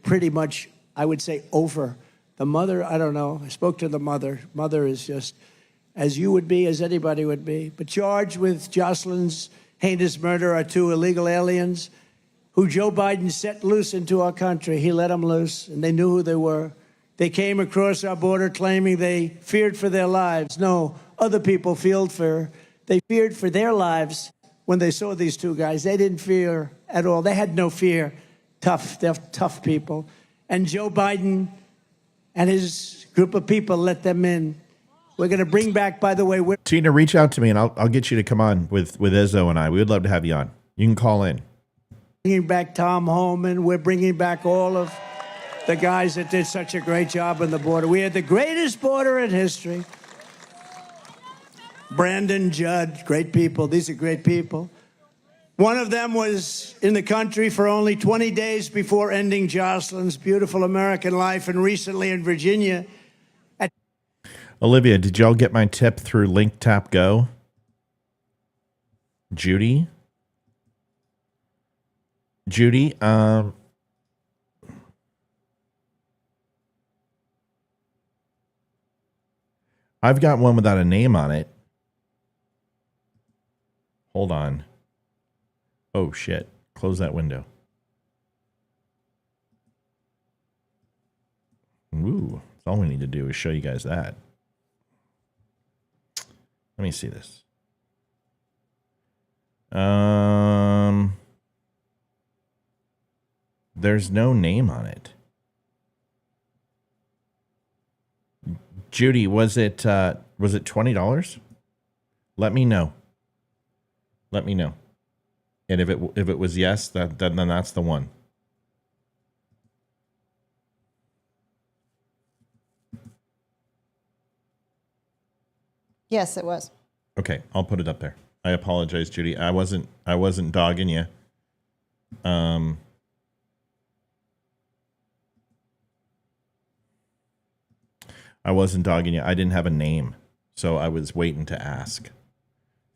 Pretty much, I would say, over. The mother, I don't know. I spoke to the mother. Mother is just as you would be, as anybody would be. But charged with Jocelyn's heinous murder are 2 illegal aliens who Joe Biden set loose into our country. He let them loose, and they knew who they were. They came across our border claiming they feared for their lives. No, other people feared for. They feared for their lives when they saw these 2 guys. They didn't fear at all. They had no fear. They're tough people. And Joe Biden and his group of people let them in. We're going to bring back, by the way, Tina, reach out to me and I'll get you to come on with Izzo and I. We would love to have you on. You can call in. Bringing back Tom Homan. We're bringing back all of the guys that did such a great job on the border. We had the greatest border in history. Brandon, Judd, great people. These are great people. One of them was in the country for only 20 days before ending Jocelyn's beautiful American life, and recently in Virginia. Olivia, did y'all get my tip through Link Tap Go? Judy, I've got one without a name on it. Hold on. Oh, shit. Close that window. Ooh, that's all we need to do is show you guys that. Let me see this. There's no name on it. Judy, was it $20? Let me know. And if it was yes, then that's the one. Yes, it was. Okay, I'll put it up there. I apologize, Judy. I wasn't dogging you. I wasn't dogging you. I didn't have a name, so I was waiting to ask.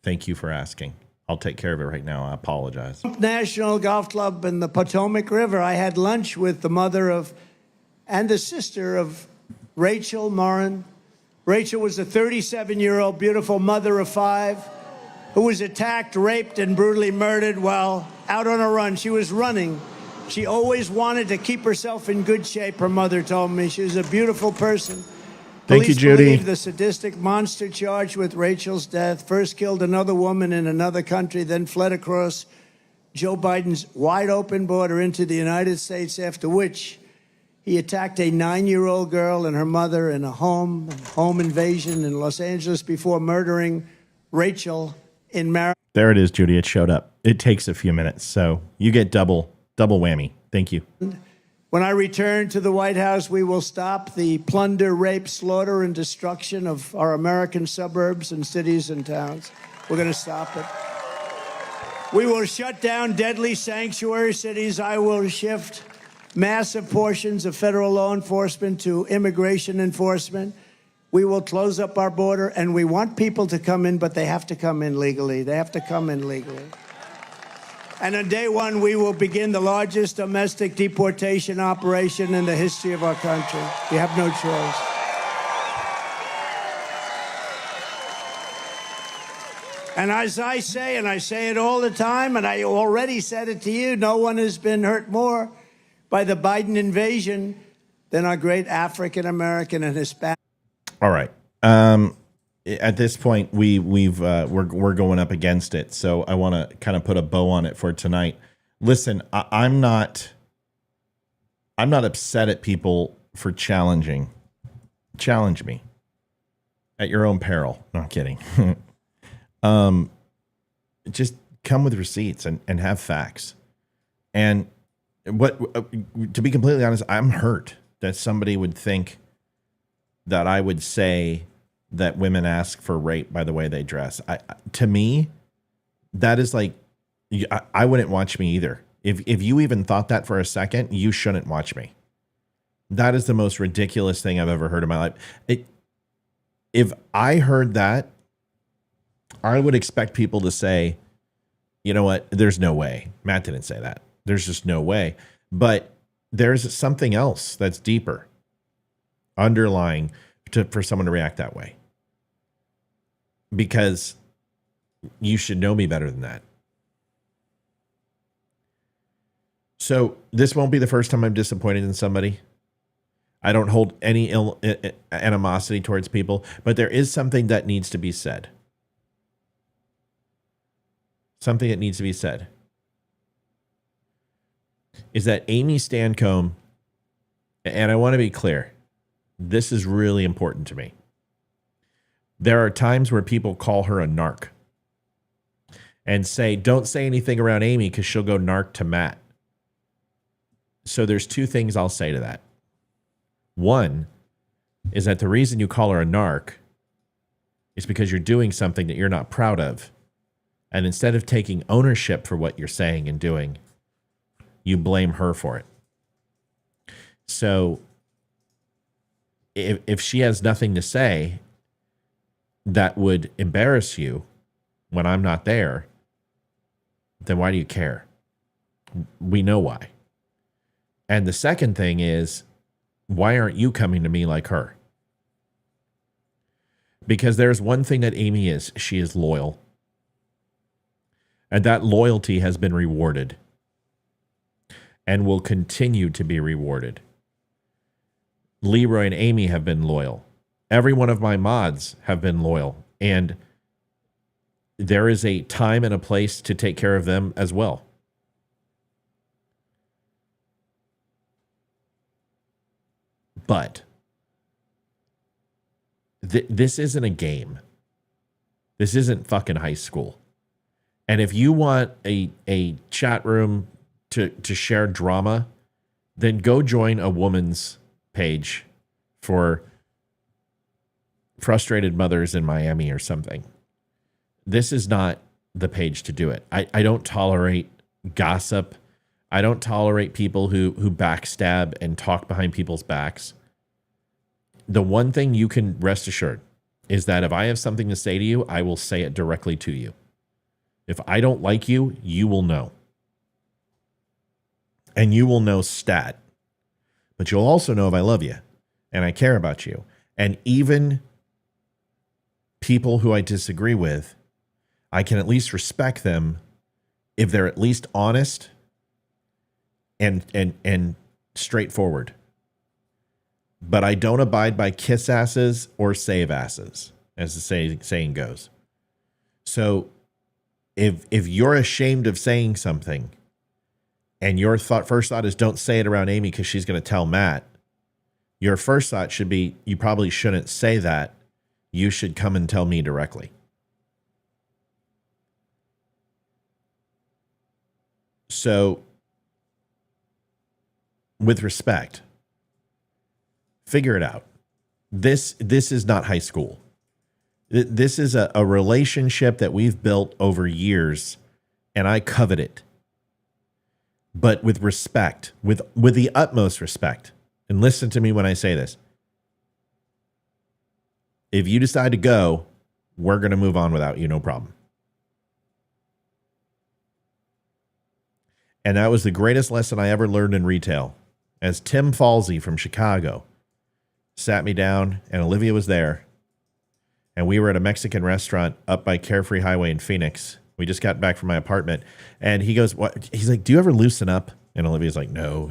Thank you for asking. I'll take care of it right now. I apologize. National Golf Club in the Potomac River. I had lunch with the mother of and the sister of Rachel Morin. Rachel was a 37-year-old beautiful mother of 5 who was attacked, raped, and brutally murdered while out on a run. She was running. She always wanted to keep herself in good shape, her mother told me. She was a beautiful person. Thank you, Judy. Believe the sadistic monster charged with Rachel's death first killed another woman in another country, then fled across Joe Biden's wide-open border into the United States, after which he attacked a 9-year-old girl and her mother in a home invasion in Los Angeles before murdering Rachel in Mar. There it is, Judy. It showed up. It takes a few minutes, so you get double whammy. Thank you. When I return to the White House, we will stop the plunder, rape, slaughter, and destruction of our American suburbs and cities and towns. We're going to stop it. We will shut down deadly sanctuary cities. I will shift massive portions of federal law enforcement to immigration enforcement. we will close up our border, and we want people to come in, but they have to come in legally. They have to come in legally. And on day one, we will begin the largest domestic deportation operation in the history of our country. We have no choice. And as I say, and I say it all the time, and I already said it to you, no one has been hurt more by the Biden invasion than our great African American and Hispanic. All right. At this point, we're going up against it, so I want to kind of put a bow on it for tonight. Listen, I'm not upset at people for challenging. Challenge me at your own peril. No, I'm kidding. Just come with receipts and have facts. And to be completely honest, I'm hurt that somebody would think that I would say that women ask for rape by the way they dress. To me, that is like, I wouldn't watch me either. If you even thought that for a second, you shouldn't watch me. That is the most ridiculous thing I've ever heard in my life. If I heard that, I would expect people to say, you know what, there's no way. Matt didn't say that. There's just no way. But there's something else that's deeper, underlying for someone to react that way. Because you should know me better than that. So this won't be the first time I'm disappointed in somebody. I don't hold any animosity towards people, but there is something that needs to be said. Something that needs to be said is that Amy Stancomb, and I want to be clear, this is really important to me. There are times where people call her a narc and say, don't say anything around Amy because she'll go narc to Matt. So there's two things I'll say to that. One is that the reason you call her a narc is because you're doing something that you're not proud of. And instead of taking ownership for what you're saying and doing, you blame her for it. So if she has nothing to say that would embarrass you when I'm not there, then why do you care? We know why. And the second thing is, why aren't you coming to me like her? Because there's one thing that Amy is. She is loyal. And that loyalty has been rewarded and will continue to be rewarded. Leroy and Amy have been loyal. Every one of my mods have been loyal. And there is a time and a place to take care of them as well. But this isn't a game. This isn't fucking high school. And if you want a chat room to share drama, then go join a woman's page for frustrated mothers in Miami or something. This is not the page to do it. I don't tolerate gossip. I don't tolerate people who backstab and talk behind people's backs. The one thing you can rest assured is that if I have something to say to you, I will say it directly to you. If I don't like you, you will know. And you will know stat. But you'll also know if I love you and I care about you. And even people who I disagree with, I can at least respect them if they're at least honest and straightforward. But I don't abide by kiss asses or save asses, as the saying goes. So if you're ashamed of saying something and your first thought is don't say it around Amy because she's going to tell Matt, your first thought should be you probably shouldn't say that. You should come and tell me directly. So, with respect, figure it out. This is not high school. This is a relationship that we've built over years, and I covet it. But with respect, with the utmost respect. And listen to me when I say this. if you decide to go, we're going to move on without you, no problem. And that was the greatest lesson I ever learned in retail. As Tim Falsey from Chicago sat me down, and Olivia was there, and we were at a Mexican restaurant up by Carefree Highway in Phoenix. We just got back from my apartment, and he goes, "What?" He's like, "Do you ever loosen up?" And Olivia's like, "No."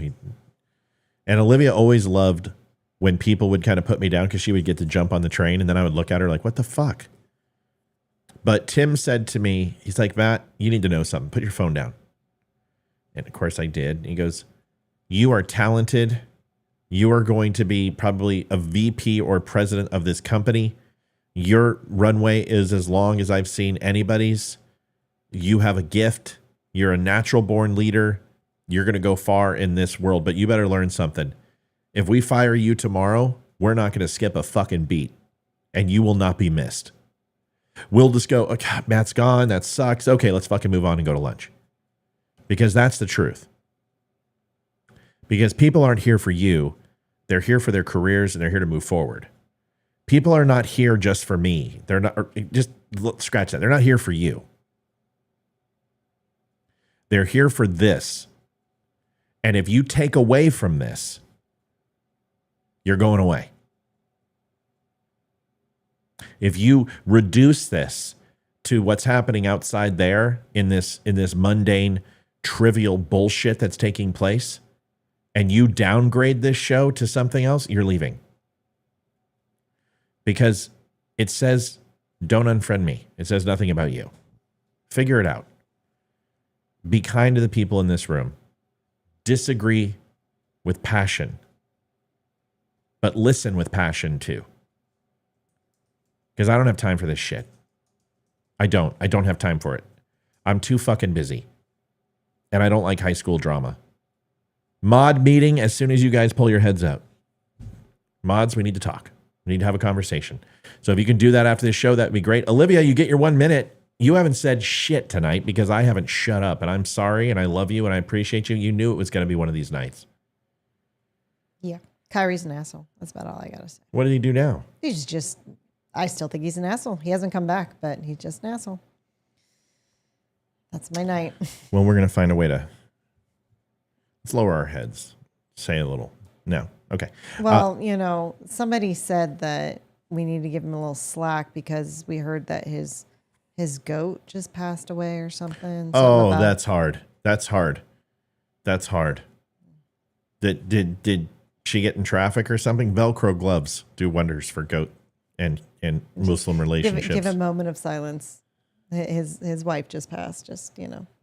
And Olivia always loved when people would kind of put me down because she would get to jump on the train, and then I would look at her like, "What the fuck?" But Tim said to me, he's like, "Matt, you need to know something. Put your phone down." And of course I did. He goes, "You are talented. You are going to be probably a VP or president of this company. Your runway is as long as I've seen anybody's. You have a gift. You're a natural born leader. You're going to go far in this world, but you better learn something. If we fire you tomorrow, we're not going to skip a fucking beat, and you will not be missed. We'll just go, oh, God, Matt's gone. That sucks. Okay, let's fucking move on and go to lunch." Because that's the truth. Because people aren't here for you. They're here for their careers, and they're here to move forward. People are not here just for me. They're not, just scratch that. They're not here for you. They're here for this. And if you take away from this, you're going away. If you reduce this to what's happening outside there in this mundane, trivial bullshit that's taking place, and you downgrade this show to something else, you're leaving. Because it says, don't unfriend me. It says nothing about you. Figure it out. Be kind to the people in this room. Disagree with passion. But listen with passion too. Because I don't have time for this shit. I don't have time for it. I'm too fucking busy. And I don't like high school drama. Mod meeting as soon as you guys pull your heads out. Mods, we need to talk. We need to have a conversation. So if you can do that after this show, that'd be great. Olivia, you get your 1 minute. You haven't said shit tonight because I haven't shut up. And I'm sorry, and I love you, and I appreciate you. You knew it was going to be one of these nights. Yeah. Kyrie's an asshole. That's about all I got to say. What did he do now? He's just, I still think he's an asshole. He hasn't come back, but he's just an asshole. That's my night. Well, we're going to find a way to, let's lower our heads. Say a little. No. Okay. Well, somebody said that we need to give him a little slack because we heard that his goat just passed away or something. Oh, that's hard. That's hard. That's hard. Did she get in traffic or something? Velcro gloves do wonders for goat and Muslim relationships. Give a moment of silence. His wife just passed.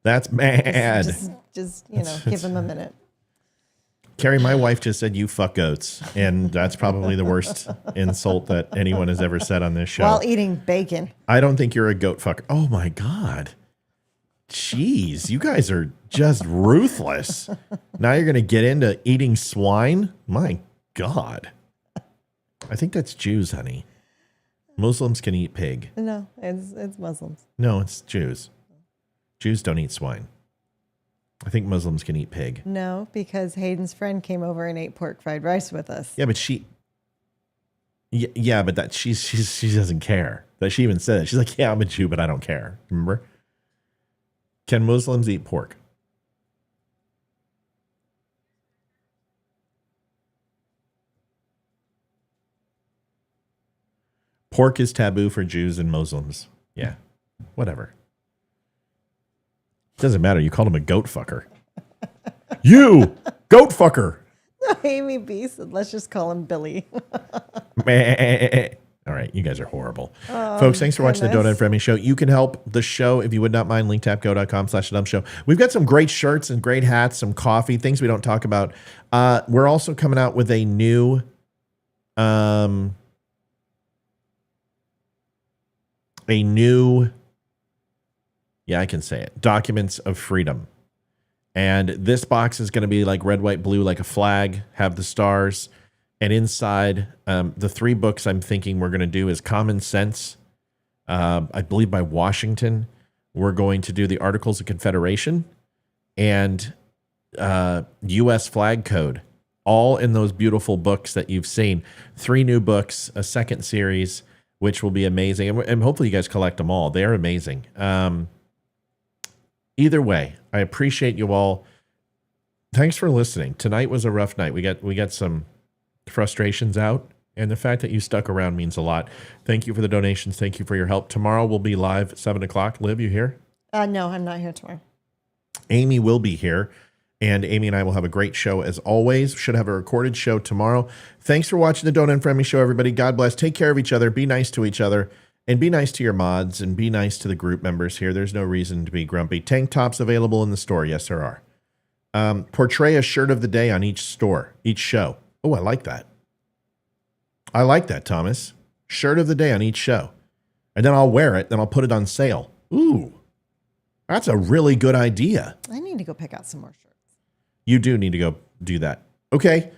That's mad. Just give him a minute. Carrie, my wife just said you fuck goats, and that's probably the worst insult that anyone has ever said on this show. While eating bacon. I don't think you're a goat fucker. Oh my God. Jeez, you guys are just ruthless. Now you're going to get into eating swine? My God. I think that's Jews, honey. Muslims can eat pig. No, it's Muslims. No, it's Jews. Jews don't eat swine. I think Muslims can eat pig. No, because Hayden's friend came over and ate pork fried rice with us. Yeah, but but she doesn't care. That she even said it. She's like, yeah, I'm a Jew, but I don't care. Remember? Can Muslims eat pork? Pork is taboo for Jews and Muslims. Yeah, whatever. Doesn't matter. You called him a goat fucker. You goat fucker. Amy B said, let's just call him Billy. All right, you guys are horrible. Folks, thanks for watching the Don't Unfriend Me show. You can help the show if you would not mind. linktapgo.com/thedumbshow. We've got some great shirts and great hats, some coffee, things we don't talk about. We're also coming out with a new yeah, I can say it. Documents of Freedom. And this box is going to be like red, white, blue, like a flag, have the stars. And inside, the 3 books I'm thinking we're going to do is Common Sense, I believe by Washington. We're going to do the Articles of Confederation and U.S. Flag Code, all in those beautiful books that you've seen. 3 new books, a second series. which will be amazing. And hopefully you guys collect them all. They're amazing. Either way, I appreciate you all. Thanks for listening. Tonight was a rough night. We got some frustrations out, and the fact that you stuck around means a lot. Thank you for the donations. Thank you for your help. Tomorrow we'll be live at 7 o'clock. Liv, you here? No, I'm not here tomorrow. Amy will be here, and Amy and I will have a great show as always. Should have a recorded show tomorrow. Thanks for watching the Don't Unfriend Me show, everybody. God bless. Take care of each other. Be nice to each other, and be nice to your mods, and be nice to the group members here. There's no reason to be grumpy. Tank tops available in the store. Yes, there are. Portray a shirt of the day on each store, each show. Oh, I like that. I like that, Thomas. Shirt of the day on each show. And then I'll wear it, then I'll put it on sale. Ooh, that's a really good idea. I need to go pick out some more shirts. You do need to go do that. Okay.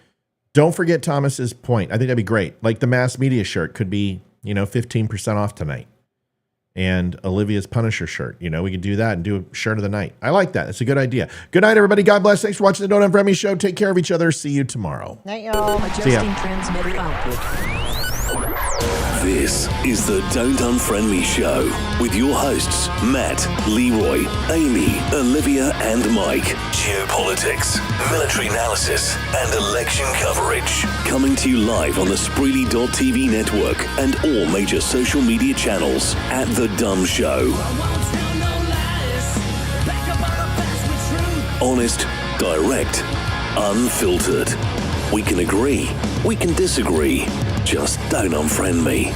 Don't forget Thomas's point. I think that'd be great. Like the mass media shirt could be, 15% off tonight. And Olivia's Punisher shirt. We could do that and do a shirt of the night. I like that. It's a good idea. Good night, everybody. God bless. Thanks for watching the Don't Unfriend Me show. Take care of each other. See you tomorrow. Night, y'all. See ya. Adjusting transmitter output. This is the Don't Unfriend Me show with your hosts, Matt, Leroy, Amy, Olivia, and Mike. Geopolitics, military analysis, and election coverage. Coming to you live on the Spreely.tv network and all major social media channels at The Dumb Show. Honest, direct, unfiltered. We can agree, we can disagree. Just don't unfriend me.